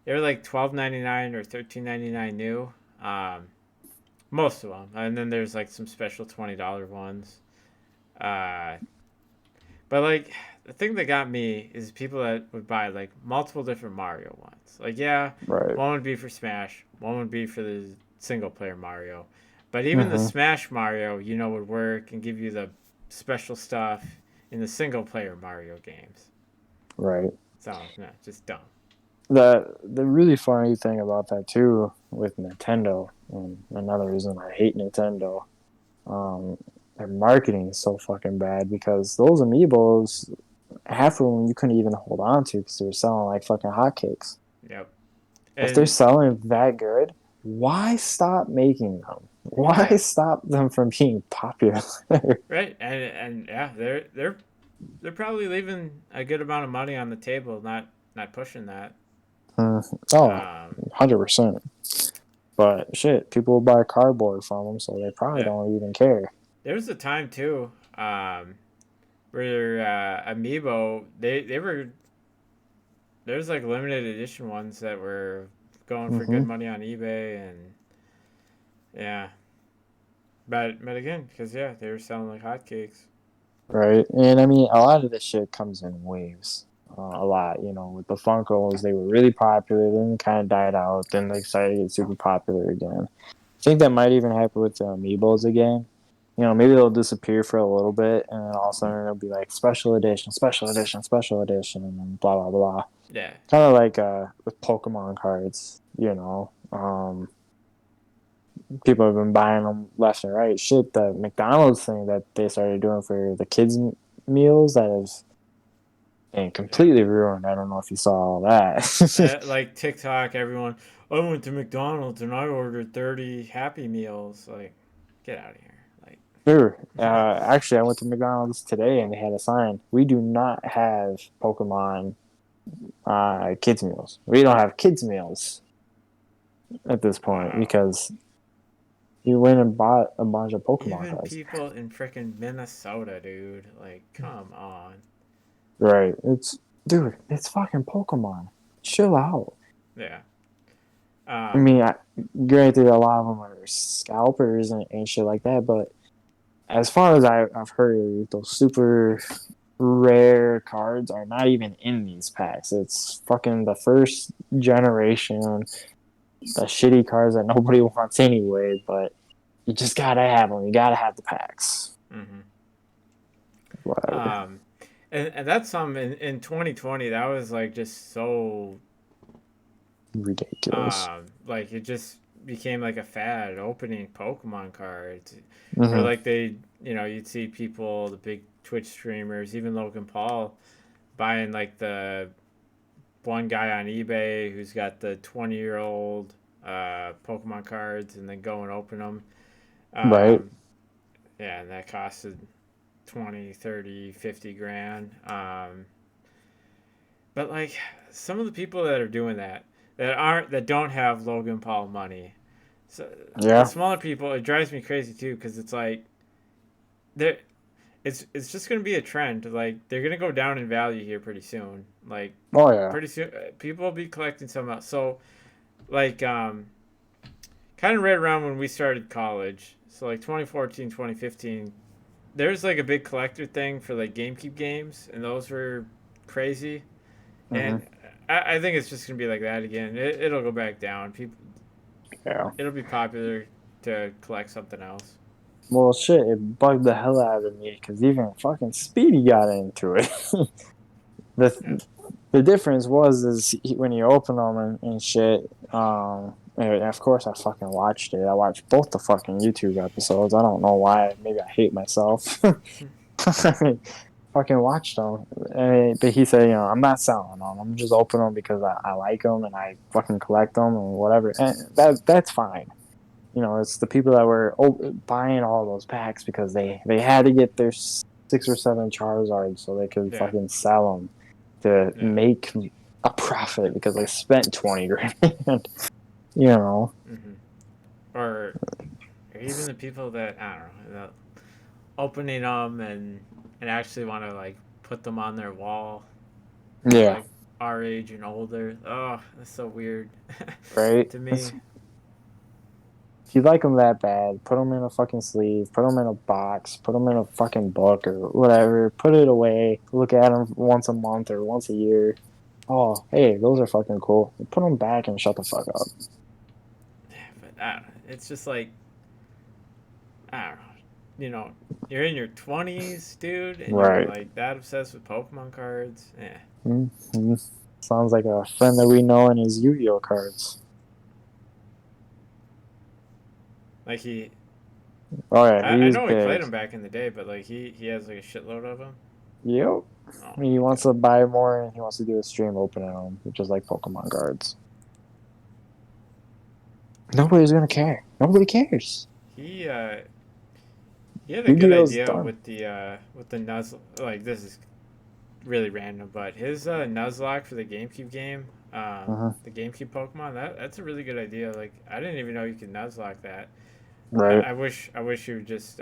[SPEAKER 1] they're like $12.99 or $13.99 new, um, most of them, and then there's like some special $20 ones. Uh, but like the thing that got me is people that would buy like multiple different Mario ones. Like yeah,
[SPEAKER 2] Right.
[SPEAKER 1] one would be for Smash, one would be for the single player Mario, but even the
[SPEAKER 2] Hmm.
[SPEAKER 1] Smash Mario, would work and give you the special stuff in the single player Mario games.
[SPEAKER 2] Right.
[SPEAKER 1] So no, just dumb.
[SPEAKER 2] The really funny thing about that too with Nintendo, and another reason I hate Nintendo, um, their marketing is so fucking bad because those amiibos, half of them you couldn't even hold on to because they were selling like fucking hotcakes.
[SPEAKER 1] Yep.
[SPEAKER 2] If they're
[SPEAKER 1] And
[SPEAKER 2] selling that good, why stop making them? Why
[SPEAKER 1] yeah,
[SPEAKER 2] stop them from being popular?
[SPEAKER 1] right. And yeah, they're probably leaving a good amount of money on the table, not pushing that.
[SPEAKER 2] Oh,
[SPEAKER 1] Um,
[SPEAKER 2] 100%. But shit, people will buy cardboard from them, so they probably
[SPEAKER 1] yeah.
[SPEAKER 2] don't even care.
[SPEAKER 1] There was a time too, where Amiibo they were there's like limited edition ones that were going for
[SPEAKER 2] Hmm.
[SPEAKER 1] good money on eBay, and yeah, but again, because yeah, they were selling like hotcakes.
[SPEAKER 2] Right. And I mean, a lot of this shit comes in waves. A lot, with the Funkos, they were really popular, then kind of died out, then they started to get super popular again. I think that might even happen with the Amiibos again. Maybe they'll disappear for a little bit, and then all of a sudden it'll be like special edition, special edition, special edition, and then blah blah blah.
[SPEAKER 1] Yeah,
[SPEAKER 2] Kind of like with Pokemon cards, people have been buying them left and right. Shit, the McDonald's thing that they started doing for the kids' meals that has been
[SPEAKER 1] yeah.
[SPEAKER 2] completely ruined. I don't know if you saw all that.
[SPEAKER 1] Like TikTok, everyone. I went to McDonald's and I ordered 30 Happy Meals. Like, get out of here. Like,
[SPEAKER 2] Sure. Actually, I went to McDonald's today and they had a sign. We do not have Pokemon kids meals. We don't have kids meals at this point
[SPEAKER 1] wow.
[SPEAKER 2] because you went and bought a bunch of Pokemon
[SPEAKER 1] Even
[SPEAKER 2] cards.
[SPEAKER 1] people in freaking Minnesota, dude. Like, come on.
[SPEAKER 2] Right. It's fucking Pokemon. Chill out.
[SPEAKER 1] Yeah.
[SPEAKER 2] I
[SPEAKER 1] Um,
[SPEAKER 2] mean, granted, a lot of them are scalpers and shit like that, but as far as I've heard, those super rare cards are not even in these packs. It's fucking the first generation, the shitty cards that nobody wants anyway, but you just gotta have them. You gotta have the packs.
[SPEAKER 1] mhm.
[SPEAKER 2] Whatever.
[SPEAKER 1] Um, and that's something in 2020 that was like just so
[SPEAKER 2] Ridiculous.
[SPEAKER 1] like it just became like a fad opening Pokemon cards, or
[SPEAKER 2] Mm-hmm.
[SPEAKER 1] like you'd see people, the big Twitch streamers, even Logan Paul buying like the one guy on eBay who's got the 20-year-old Pokemon cards and then go and open them.
[SPEAKER 2] Right.
[SPEAKER 1] Um, yeah, and that costed 20, 30, 50 grand. But like some of the people that are doing that don't have Logan Paul money. So the
[SPEAKER 2] Yeah.
[SPEAKER 1] smaller people, it drives me crazy too because it's like they're it's just gonna be a trend. Like they're gonna go down in value here pretty soon. Like
[SPEAKER 2] Oh yeah.
[SPEAKER 1] pretty soon, people will be collecting some else. So like kind of right around when we started college. So like 2014, 2015, there's like a big collector thing for like GameCube games, and those were crazy.
[SPEAKER 2] Mm-hmm.
[SPEAKER 1] And I think it's just gonna be like that again. It'll go back down. People
[SPEAKER 2] Yeah.
[SPEAKER 1] it'll be popular to collect something else.
[SPEAKER 2] Well, shit, it bugged the hell out of me because even fucking Speedy got into it.
[SPEAKER 1] Yeah.
[SPEAKER 2] The difference was when you open them and shit. And of course, I fucking watched it. I watched both the fucking YouTube episodes. I don't know why. Maybe I hate myself. Fucking watched them, but he said, I'm not selling them. I'm just opening them because I like them and I fucking collect them and whatever. And that's fine. It's the people that were buying all those packs because they had to get their 6 or 7 Charizards so they could
[SPEAKER 1] Yeah.
[SPEAKER 2] fucking sell them to
[SPEAKER 1] Yeah.
[SPEAKER 2] make a profit because they spent 20 grand. you know.
[SPEAKER 1] Mm-hmm. Or even the people that I don't know, that opening them and actually want to like put them on their wall. They're
[SPEAKER 2] Yeah.
[SPEAKER 1] like our age and older. Oh, that's so weird
[SPEAKER 2] Right.
[SPEAKER 1] to me.
[SPEAKER 2] If you like them that bad, put them in a fucking sleeve, put them in a box, put them in a fucking book or whatever. Put it away. Look at them once a month or once a year. Oh, hey, those are fucking cool. Put them back and shut the fuck up.
[SPEAKER 1] But I don't know. It's just like I don't know. You're in your 20s, dude, and you're
[SPEAKER 2] Right.
[SPEAKER 1] like that obsessed with Pokemon cards. Yeah.
[SPEAKER 2] Mm-hmm. Sounds like a friend that we know and his Yu-Gi-Oh cards.
[SPEAKER 1] Like
[SPEAKER 2] Oh yeah,
[SPEAKER 1] I
[SPEAKER 2] he's
[SPEAKER 1] know he played
[SPEAKER 2] big.
[SPEAKER 1] them back in the day, but like he has like a shitload of them.
[SPEAKER 2] Yep.
[SPEAKER 1] Oh
[SPEAKER 2] He
[SPEAKER 1] my
[SPEAKER 2] wants
[SPEAKER 1] god.
[SPEAKER 2] to buy more and he wants to do a stream opening them, which is like Pokemon cards. Nobody's gonna care. Nobody cares.
[SPEAKER 1] He uh he had a good
[SPEAKER 2] Yu-Gi-Oh's
[SPEAKER 1] idea
[SPEAKER 2] done.
[SPEAKER 1] with the Nuzlocke. Like this is really random, but his Nuzlocke for the GameCube game,
[SPEAKER 2] Uh-huh.
[SPEAKER 1] the GameCube Pokemon, that's a really good idea. Like I didn't even know you could Nuzlocke that.
[SPEAKER 2] Right.
[SPEAKER 1] I wish you would just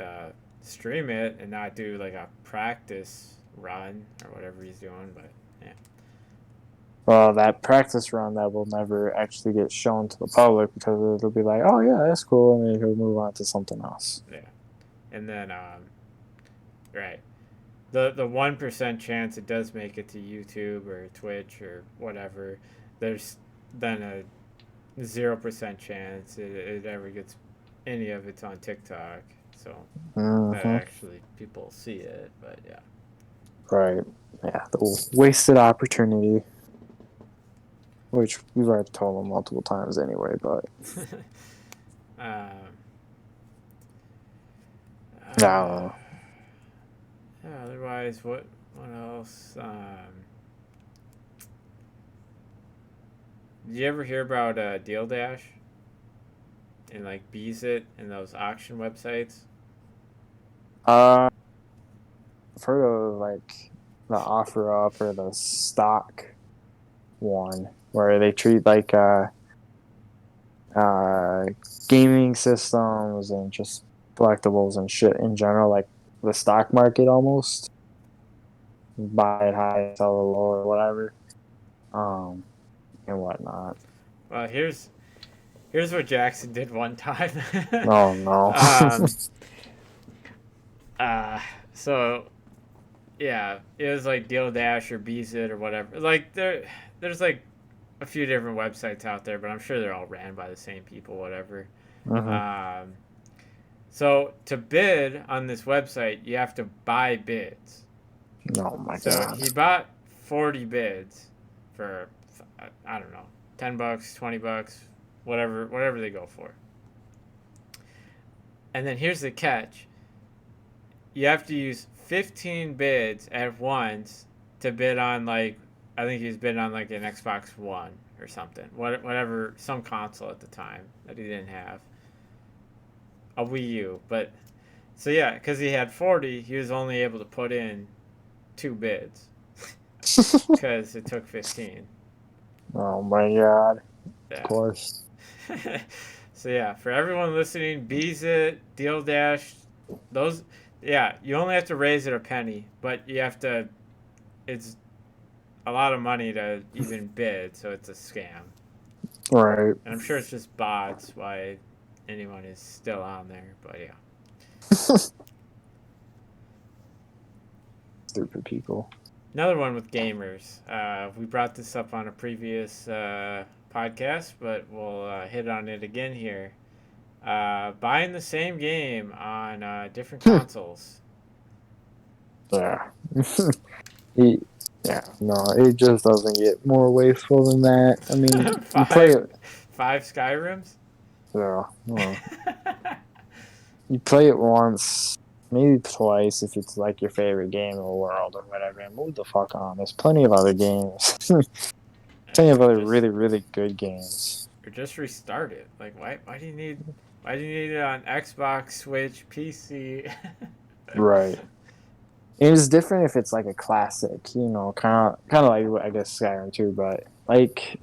[SPEAKER 1] stream it and not do like a practice run or whatever he's doing. But yeah,
[SPEAKER 2] Well, that practice run that will never actually get shown to the public because it'll be like, oh yeah, that's cool, and then he'll move on to something else.
[SPEAKER 1] yeah, and then right, the 1% chance it does make it to YouTube or Twitch or whatever, there's then a 0% chance it ever gets any of it's on TikTok. So that
[SPEAKER 2] Mm-hmm.
[SPEAKER 1] actually people see it, but yeah.
[SPEAKER 2] Right. Yeah, the wasted opportunity, which we've already told them multiple times anyway. But
[SPEAKER 1] um,
[SPEAKER 2] I don't know.
[SPEAKER 1] yeah, otherwise, what else? Did you ever hear about Deal Dash and like Bees It and those auction websites?
[SPEAKER 2] Uh, I've heard of like the offer up or the stock one where they treat like uh gaming systems and just collectibles and shit in general, like the stock market almost. Buy it high, sell it low, or whatever, um, and whatnot.
[SPEAKER 1] Well, here's what Jackson did one time.
[SPEAKER 2] Oh no.
[SPEAKER 1] um, uh, so yeah, it was like Deal Dash or Bees It or whatever. Like there's like a few different websites out there, but I'm sure they're all ran by the same people, whatever.
[SPEAKER 2] Mm-hmm.
[SPEAKER 1] Um, so to bid on this website, you have to buy bids.
[SPEAKER 2] Oh my
[SPEAKER 1] So
[SPEAKER 2] god.
[SPEAKER 1] he bought 40 bids for I don't know, $10, $20, whatever they go for. And then here's the catch: you have to use 15 bids at once to bid on like I think he's bidding on like an Xbox One or something, whatever, some console at the time that he didn't have, a Wii U. But so yeah, because he had 40, he was only able to put in 2 bids because it took 15.
[SPEAKER 2] Oh my god. Of
[SPEAKER 1] Yeah.
[SPEAKER 2] course.
[SPEAKER 1] So yeah, for everyone listening, Bees It, Deal Dash, those, yeah, you only have to raise it a penny, but you have to. It's a lot of money to even bid, so it's a scam.
[SPEAKER 2] Right.
[SPEAKER 1] And I'm sure it's just bots why anyone is still on there, but yeah.
[SPEAKER 2] Stupid people.
[SPEAKER 1] Another one with gamers. We brought this up on a previous podcast, but we'll hit on it again here. Buying the same game on different consoles.
[SPEAKER 3] Yeah. He, yeah, no, it just doesn't get more wasteful than that. I mean, you play
[SPEAKER 1] five,
[SPEAKER 3] it,
[SPEAKER 1] five Skyrims.
[SPEAKER 3] yeah, well, you play it once, maybe twice if it's like your favorite game in the world or whatever, and move the fuck on. There's plenty of other games, plenty of
[SPEAKER 1] or
[SPEAKER 3] other
[SPEAKER 1] just
[SPEAKER 3] really, really good games.
[SPEAKER 1] or just restart it. Like why do you need it on Xbox, Switch, PC?
[SPEAKER 3] Right. And it's different if it's like a classic, kind of like I guess Skyrim too, but like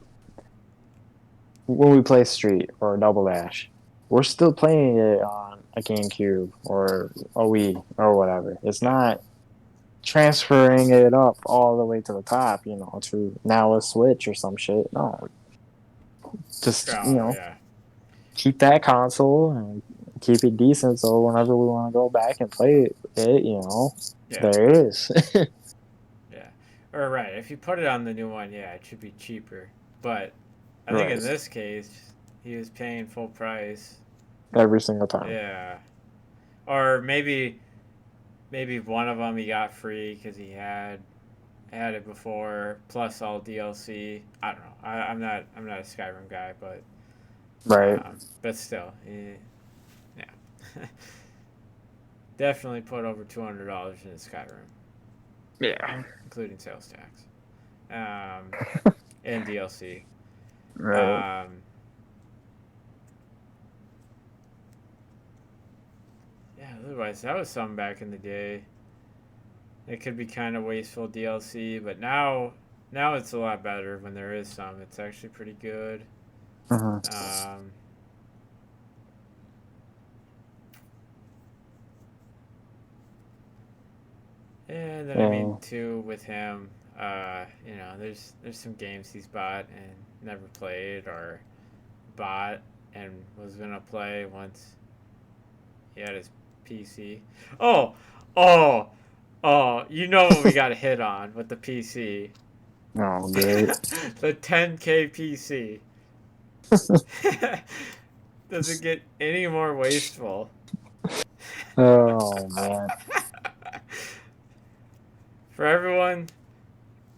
[SPEAKER 3] when we play Street or Double Dash, we're still playing it on a GameCube or a Wii or whatever. It's not transferring it up all the way to the top, to now a Switch or some shit. No, just
[SPEAKER 1] Oh yeah,
[SPEAKER 3] keep that console and keep it decent. So whenever we want to go back and play it,
[SPEAKER 1] yeah,
[SPEAKER 3] there it is.
[SPEAKER 1] yeah. Or right, if you put it on the new one, yeah, it should be cheaper. But I think in
[SPEAKER 3] Right.
[SPEAKER 1] this case, he was paying full price.
[SPEAKER 3] Every single time.
[SPEAKER 1] Yeah, or maybe one of them he got free because he had it before, plus all DLC. I don't know. I'm not a Skyrim guy,
[SPEAKER 3] Right.
[SPEAKER 1] but still, yeah. Definitely put over $200 into Skyrim,
[SPEAKER 3] Yeah.
[SPEAKER 1] including sales tax, and DLC.
[SPEAKER 3] Right.
[SPEAKER 1] Um, yeah. Otherwise, that was something back in the day. It could be kind of wasteful DLC, but now it's a lot better when there is some. It's actually pretty good.
[SPEAKER 3] Mhm.
[SPEAKER 1] Um, and then I mean
[SPEAKER 3] Yeah.
[SPEAKER 1] too with him, there's some games he's bought and never played or bought and was gonna play once he had his PC. Oh, oh, oh! You know what we got to hit on with the PC.
[SPEAKER 3] Oh, great.
[SPEAKER 1] The 10K PC. Does it get any more wasteful?
[SPEAKER 3] Oh man.
[SPEAKER 1] For everyone,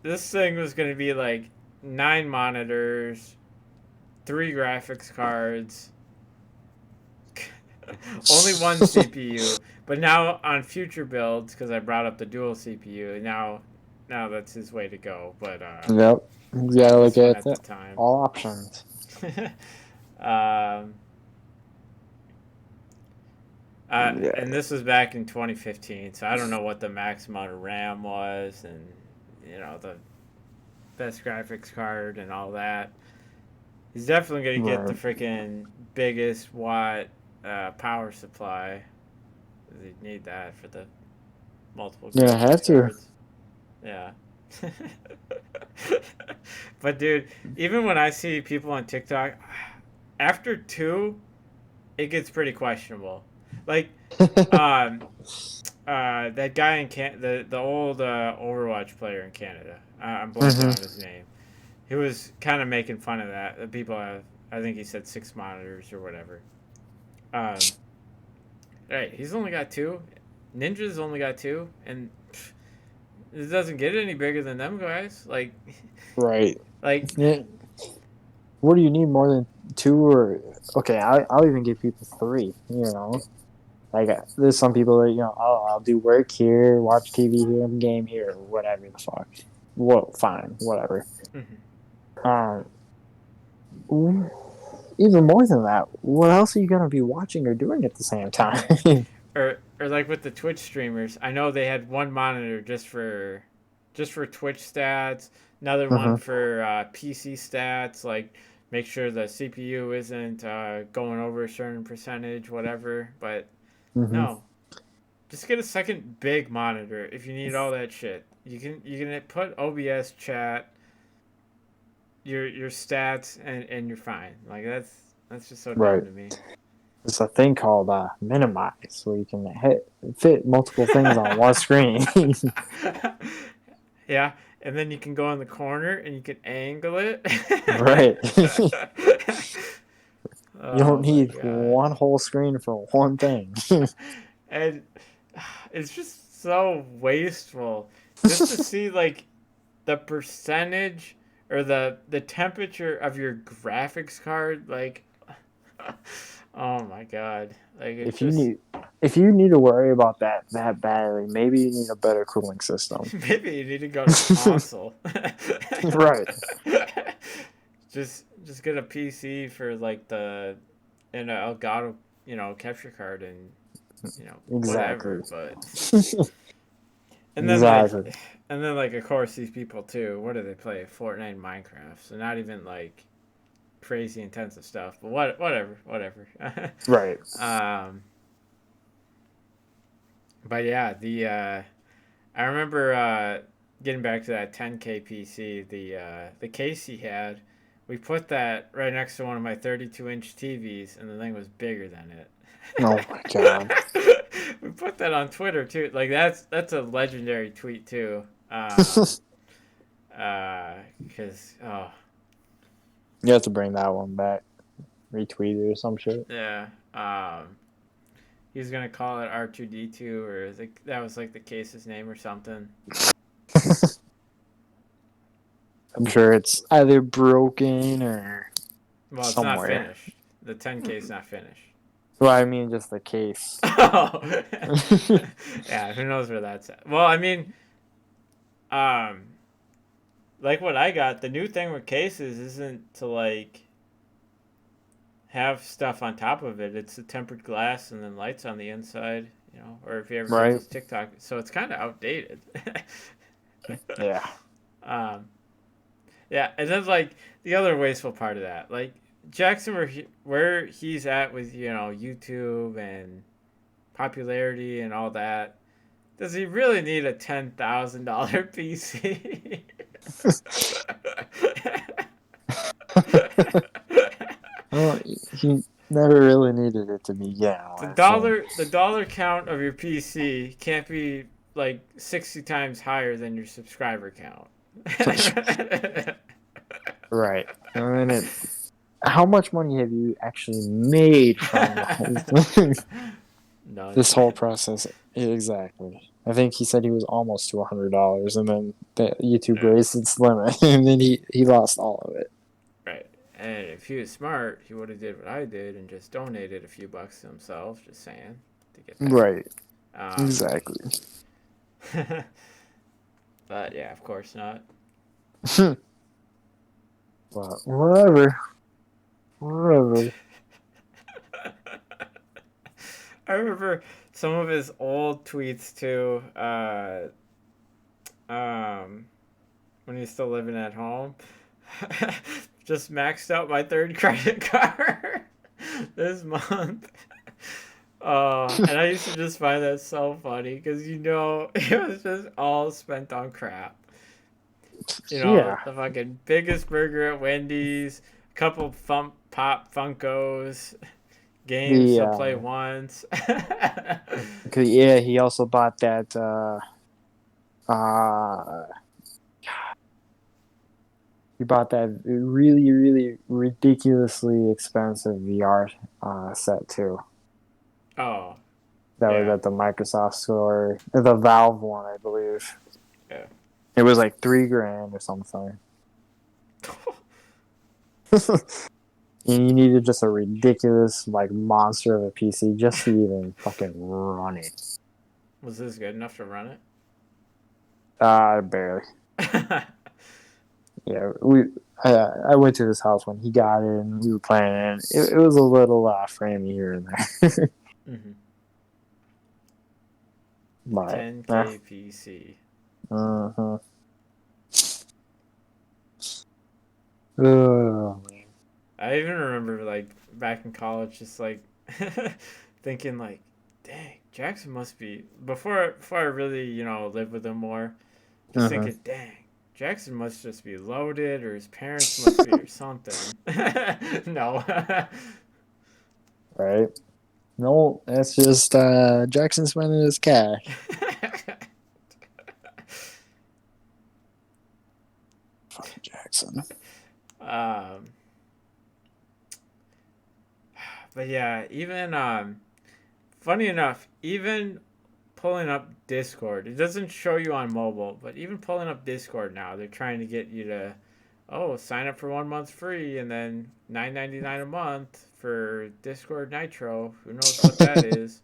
[SPEAKER 1] this thing was going to be like 9 monitors, 3 graphics cards, only one CPU. But now on future builds, because I brought up the dual CPU, now that's his way to go. But
[SPEAKER 3] Yep. You gotta look
[SPEAKER 1] this one
[SPEAKER 3] at
[SPEAKER 1] at the time.
[SPEAKER 3] all options.
[SPEAKER 1] um,
[SPEAKER 3] Yeah.
[SPEAKER 1] and this was back in 2015, so I don't know what the max amount of RAM was, and the best graphics card and all that. He's definitely gonna get the
[SPEAKER 3] Right.
[SPEAKER 1] freaking biggest watt power supply. You need that for the multiple
[SPEAKER 3] Yeah, I have
[SPEAKER 1] graphics
[SPEAKER 3] to.
[SPEAKER 1] cards. Yeah. But dude, even when I see people on TikTok, after 2, it gets pretty questionable. Like, um, that guy in the old Overwatch player in Canada. I'm blanking
[SPEAKER 3] hmm
[SPEAKER 1] on his name. He was kind of making fun of that. The people have, I think he said 6 monitors or whatever. Um, right, he's only got 2. Ninja's only got 2, and it doesn't get any bigger than them guys.
[SPEAKER 3] Right.
[SPEAKER 1] Like,
[SPEAKER 3] Yeah. What do you need more than 2 or okay? I'll even give people 3. Like there's some people that I'll do work here, watch TV here, game here, or whatever the fuck. Well, fine, whatever.
[SPEAKER 1] mhm.
[SPEAKER 3] Um, even more than that, what else are you gonna be watching or doing at the same time?
[SPEAKER 1] Or like with the Twitch streamers, I know they had one monitor just for Twitch stats, another one
[SPEAKER 3] hmm
[SPEAKER 1] for PC stats, like make sure the CPU isn't going over a certain percentage, whatever. But
[SPEAKER 3] hmm
[SPEAKER 1] no, just get a second big monitor if you need all that shit. You can put OBS chat, your stats, and you're fine. Like that's just so dumb
[SPEAKER 3] Right.
[SPEAKER 1] to me.
[SPEAKER 3] There's a thing called minimize, where you can fit multiple things on one screen.
[SPEAKER 1] Yeah, and then you can go in the corner and you can angle it.
[SPEAKER 3] Right. You
[SPEAKER 1] Oh
[SPEAKER 3] don't
[SPEAKER 1] my
[SPEAKER 3] need
[SPEAKER 1] god.
[SPEAKER 3] one whole screen for one thing.
[SPEAKER 1] And it's just so wasteful just to see like the percentage or the temperature of your graphics card like oh my god. Like it's
[SPEAKER 3] if you
[SPEAKER 1] just
[SPEAKER 3] need if you need to worry about that badly, maybe you need a better cooling system.
[SPEAKER 1] maybe you need to go to console.
[SPEAKER 3] Right.
[SPEAKER 1] Just get a PC for like the and a Elgato, capture card and
[SPEAKER 3] Exactly.
[SPEAKER 1] whatever, but and then
[SPEAKER 3] Exactly.
[SPEAKER 1] like of course these people too, what do they play? Fortnite, Minecraft. So not even like crazy intensive stuff, but whatever.
[SPEAKER 3] Right.
[SPEAKER 1] um but yeah, I remember getting back to that 10K PC, the case he had. We put that right next to one of my 32-inch TVs, and the thing was bigger than it.
[SPEAKER 3] Oh my god.
[SPEAKER 1] We put that on Twitter too. Like that's a legendary tweet too. Because
[SPEAKER 3] You have to bring that one back. Retweet it or some shit.
[SPEAKER 1] yeah, he's gonna call it R2D2 or that was like the case's name or something.
[SPEAKER 3] I'm sure it's either broken or
[SPEAKER 1] Well, it's not
[SPEAKER 3] somewhere.
[SPEAKER 1] finished. The 10K is not finished.
[SPEAKER 3] Well, I mean, just the case.
[SPEAKER 1] Oh, yeah. Who knows where that's at? Well, I mean, um, like what I got. The new thing with cases isn't to like have stuff on top of it. It's a tempered glass and then lights on the inside. Or if you ever see
[SPEAKER 3] Right.
[SPEAKER 1] those TikTok, so it's kind of outdated.
[SPEAKER 3] Yeah.
[SPEAKER 1] um, yeah, and then like the other wasteful part of that, like Jackson, where he's at with YouTube and popularity and all that. Does he really need a $10,000 PC?
[SPEAKER 3] Well, he never really needed it to begin
[SPEAKER 1] the
[SPEAKER 3] with.
[SPEAKER 1] dollar count of your PC can't be like 60 times higher than your subscriber count.
[SPEAKER 3] Right. And then how much money have you actually made from
[SPEAKER 1] None.
[SPEAKER 3] this whole process? Exactly. I think he said he was almost to $100, and then the YouTube raised its limit, and then he lost all of it.
[SPEAKER 1] Right. And if he was smart, he would have did what I did and just donated a few bucks to himself. Just saying, to get that.
[SPEAKER 3] Right.
[SPEAKER 1] Um,
[SPEAKER 3] Exactly.
[SPEAKER 1] But yeah, of course not.
[SPEAKER 3] But whatever.
[SPEAKER 1] I remember some of his old tweets too. When he's still living at home, just maxed out my third credit card this month. And I used to just find that so funny because it was just all spent on crap.
[SPEAKER 3] Yeah.
[SPEAKER 1] The fucking biggest burger at Wendy's, a couple pop Funkos, games to play once.
[SPEAKER 3] Yeah, he also bought that he bought that really, really ridiculously expensive VR set too.
[SPEAKER 1] Oh.
[SPEAKER 3] That was at the Microsoft store. The Valve one, I believe.
[SPEAKER 1] Yeah.
[SPEAKER 3] It was like $3,000 or something. And you needed just a ridiculous, like, monster of a PC just to even fucking run it.
[SPEAKER 1] Was this good enough to run it?
[SPEAKER 3] Barely. Yeah, I went to his house when he got it, and we were playing it. It was a little framey here and there.
[SPEAKER 1] Mm-hmm.
[SPEAKER 3] But,
[SPEAKER 1] 10K PC.
[SPEAKER 3] Uh-huh. Oh, man.
[SPEAKER 1] I even remember, like, back in college, just, like, thinking, like, dang, Jackson must be... Before I really, lived with him more, just thinking, dang, Jackson must just be loaded, or his parents must be, or something. No.
[SPEAKER 3] Right? No, that's just Jackson spending his cash. Jackson.
[SPEAKER 1] But yeah, even funny enough, even pulling up Discord, it doesn't show you on mobile, but even pulling up Discord now, they're trying to get you to, sign up for 1 month free and then $9.99 a month for Discord Nitro. Who knows what that is?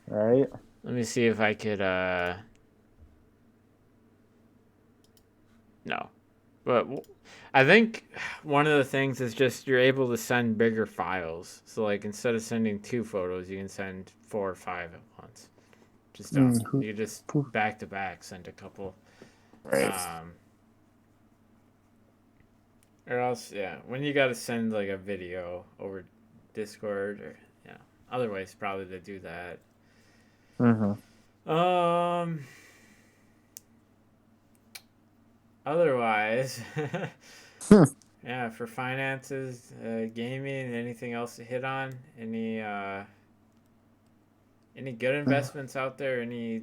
[SPEAKER 3] Right?
[SPEAKER 1] Let me see if I could. No, but I think one of the things is just you're able to send bigger files. So like instead of sending 2 photos, you can send 4 or 5 at once. Just you just back to back send a couple.
[SPEAKER 3] Right.
[SPEAKER 1] Or else, yeah, when you gotta send like a video over Discord or other ways probably to do that. Otherwise, yeah, for finances, gaming, anything else to hit on? Any good investments out there? Any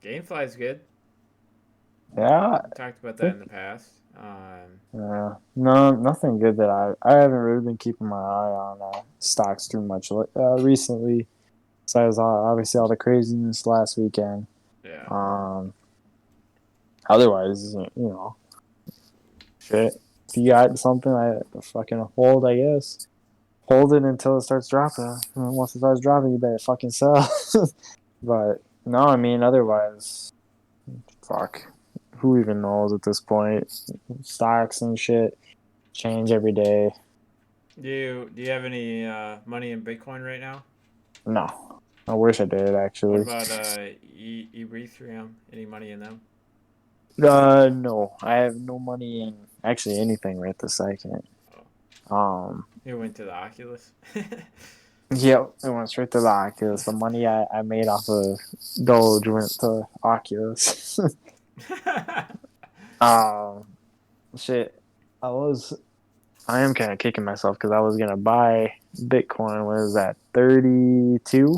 [SPEAKER 1] GameFly's good.
[SPEAKER 3] Yeah.
[SPEAKER 1] We talked about that in the past.
[SPEAKER 3] No, nothing good that I haven't really been keeping my eye on stocks too much recently. Besides obviously all the craziness last weekend.
[SPEAKER 1] Yeah.
[SPEAKER 3] Otherwise, shit. If you got something, I fucking hold. I guess hold it until it starts dropping. And once it starts dropping, you better fucking sell. But no, I mean otherwise, fuck. Who even knows at this point? Stocks and shit change every day.
[SPEAKER 1] Do you have any money in Bitcoin right now?
[SPEAKER 3] No, I wish I did actually.
[SPEAKER 1] What about Ethereum? Any money in them?
[SPEAKER 3] No, I have no money in actually anything right this second.
[SPEAKER 1] You went to the Oculus.
[SPEAKER 3] Yep, it went straight to the Oculus. The money I made off of Doge went to Oculus. Shit, I am kind of kicking myself because I was gonna buy Bitcoin. What is that? 32. I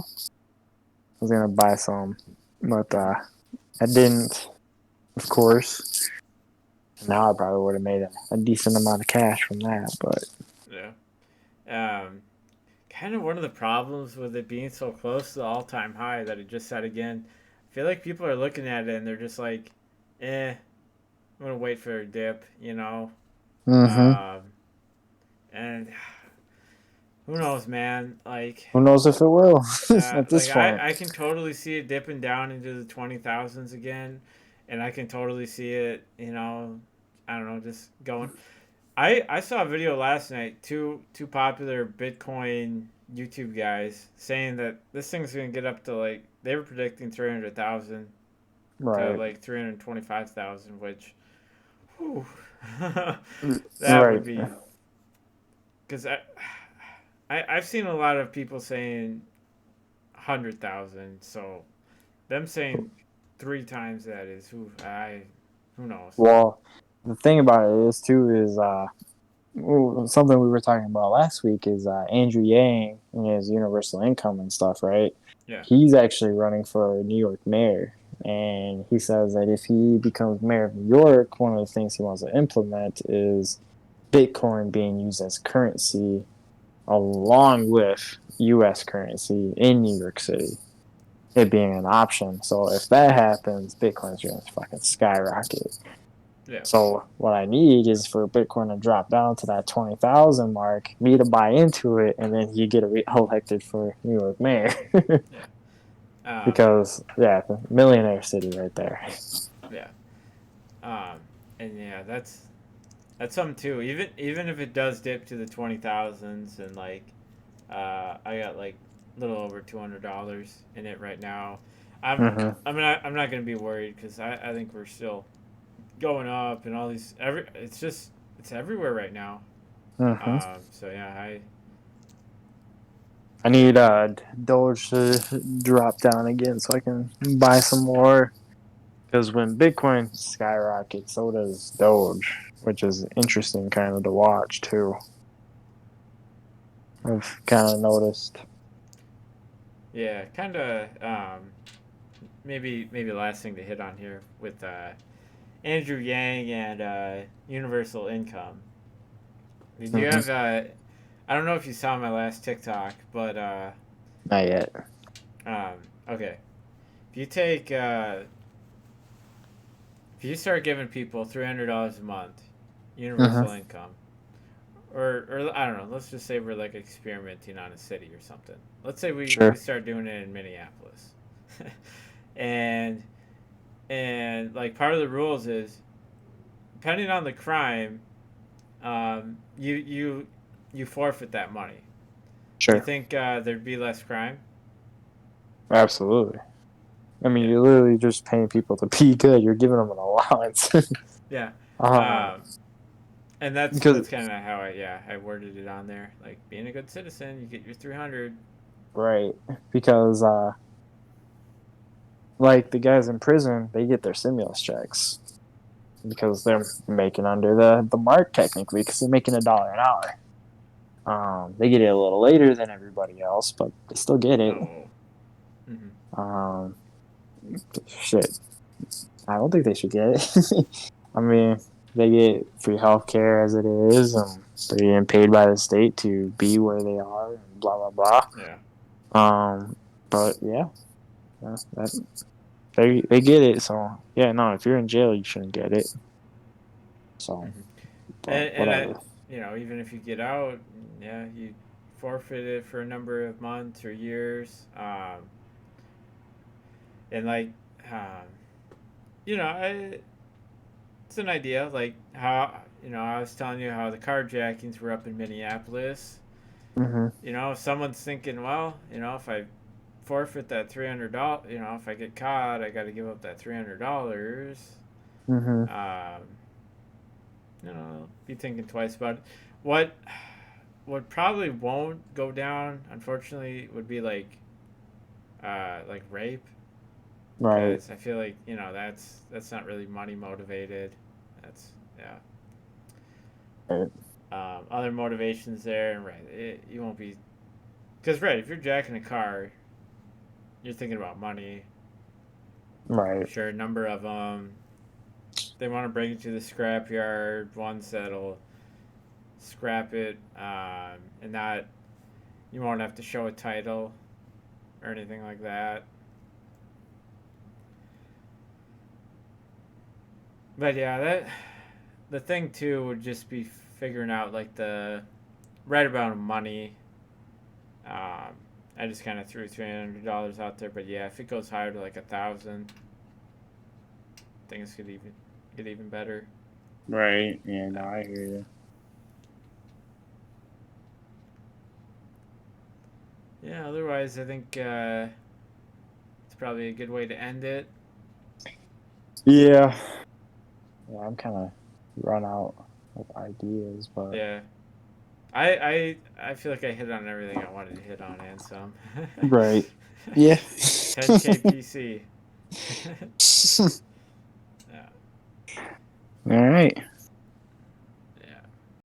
[SPEAKER 3] was gonna buy some, but I didn't. Of course. Now I probably would have made a decent amount of cash from that, but
[SPEAKER 1] yeah. Kind of one of the problems with it being so close to the all-time high that it just set again. I feel like people are looking at it and they're just like, I'm gonna wait for a dip, and who knows, man? Like,
[SPEAKER 3] who knows if it will at this point.
[SPEAKER 1] I can totally see it dipping down into the 20,000s again, and I can totally see it, I don't know, just going. I saw a video last night, two popular Bitcoin YouTube guys saying that this thing's gonna get up to like they were predicting 300,000
[SPEAKER 3] Right.
[SPEAKER 1] to like 325,000, which, whew, that
[SPEAKER 3] right.
[SPEAKER 1] would be because I've seen a lot of people saying 100,000, so them saying 3 times that is who knows.
[SPEAKER 3] Well, the thing about it is too is something we were talking about last week is Andrew Yang and his universal income and stuff, right?
[SPEAKER 1] Yeah.
[SPEAKER 3] He's actually running for New York mayor, and he says that if he becomes mayor of New York, one of the things he wants to implement is Bitcoin being used as currency along with U.S. currency in New York City. It being an option. So if that happens, Bitcoin's going to fucking skyrocket.
[SPEAKER 1] Yeah.
[SPEAKER 3] So what I need is for Bitcoin to drop down to that 20,000 mark, me to buy into it, and then he get elected for New York mayor.
[SPEAKER 1] Yeah.
[SPEAKER 3] Because the millionaire city right there.
[SPEAKER 1] Yeah. And yeah, that's something too. Even if it does dip to the 20,000s and like, I got like a little over $200 in it right now. I'm not gonna be worried because I think we're still going up and all these it's everywhere right now. So yeah,
[SPEAKER 3] I need Doge to drop down again so I can buy some more. Because when Bitcoin skyrockets, so does Doge, which is interesting kind of to watch too. I've kind of noticed.
[SPEAKER 1] Yeah, kind of. Maybe last thing to hit on here with Andrew Yang and Universal Income. Did you
[SPEAKER 3] Mhm.
[SPEAKER 1] have? I don't know if you saw my last TikTok, but
[SPEAKER 3] Not yet.
[SPEAKER 1] okay. If you take, if you start giving people $300 a month,
[SPEAKER 3] Mhm.
[SPEAKER 1] universal income, or I don't know, let's just say we're like experimenting on a city or something. Let's say we
[SPEAKER 3] Sure.
[SPEAKER 1] start doing it in Minneapolis, and like part of the rules is depending on the crime, you forfeit that money. Do you
[SPEAKER 3] Sure.
[SPEAKER 1] think there'd be less crime?
[SPEAKER 3] Absolutely. I mean,
[SPEAKER 1] Yeah,
[SPEAKER 3] you're literally just paying people to be good. You're giving them an allowance.
[SPEAKER 1] yeah.
[SPEAKER 3] um,
[SPEAKER 1] Um, and that's
[SPEAKER 3] because
[SPEAKER 1] kind of how I worded it on there. Like being a good citizen, you get your 300.
[SPEAKER 3] right, because like the guys in prison, they get their stimulus checks because they're making under the mark technically because they're making $1 an hour. They get it a little later than everybody else, but they still get it.
[SPEAKER 1] Oh. Mm-hmm.
[SPEAKER 3] Um, shit, I don't think they should get it. I mean, they get free health care as it is, and they're getting paid by the state to be where they are, and blah blah
[SPEAKER 1] Yeah.
[SPEAKER 3] blah. But yeah, that they get it. So yeah, no, if you're in jail, you shouldn't get it. So,
[SPEAKER 1] Mm-hmm.
[SPEAKER 3] but
[SPEAKER 1] And I,
[SPEAKER 3] whatever.
[SPEAKER 1] even if you get out, yeah, you forfeit it for a number of months or years. And like, um, I, it's an idea. Like how I was telling you how the carjackings were up in Minneapolis.
[SPEAKER 3] Mhm.
[SPEAKER 1] If someone's thinking, well, if I forfeit that $300, if I get caught, I got to give up that $300.
[SPEAKER 3] Mhm.
[SPEAKER 1] Um, be thinking twice about it. What what probably won't go down, unfortunately, would be like rape,
[SPEAKER 3] Right.
[SPEAKER 1] because I feel like that's not really money motivated. That's yeah.
[SPEAKER 3] Right.
[SPEAKER 1] Other motivations there, and right, you won't be because right if you're jacking a car, you're thinking about money.
[SPEAKER 3] Right.
[SPEAKER 1] Sure, a number of them. They want to bring it to the scrapyard. Ones that'll scrap it, and not you won't have to show a title or anything like that. But yeah, that the thing too would just be figuring out like the right amount of money. Um, I just kind of threw $300 out there, but yeah, if it goes higher to like 1,000, things could even get even better.
[SPEAKER 3] Right. Yeah. No, I hear you.
[SPEAKER 1] Yeah, otherwise I think it's probably a good way to end it.
[SPEAKER 3] Yeah. Yeah. I'm kind of run out of ideas, but
[SPEAKER 1] Yeah, I feel like I hit on everything I wanted to hit on and some.
[SPEAKER 3] right. Yeah.
[SPEAKER 1] 10K PC. Yeah.
[SPEAKER 3] All right.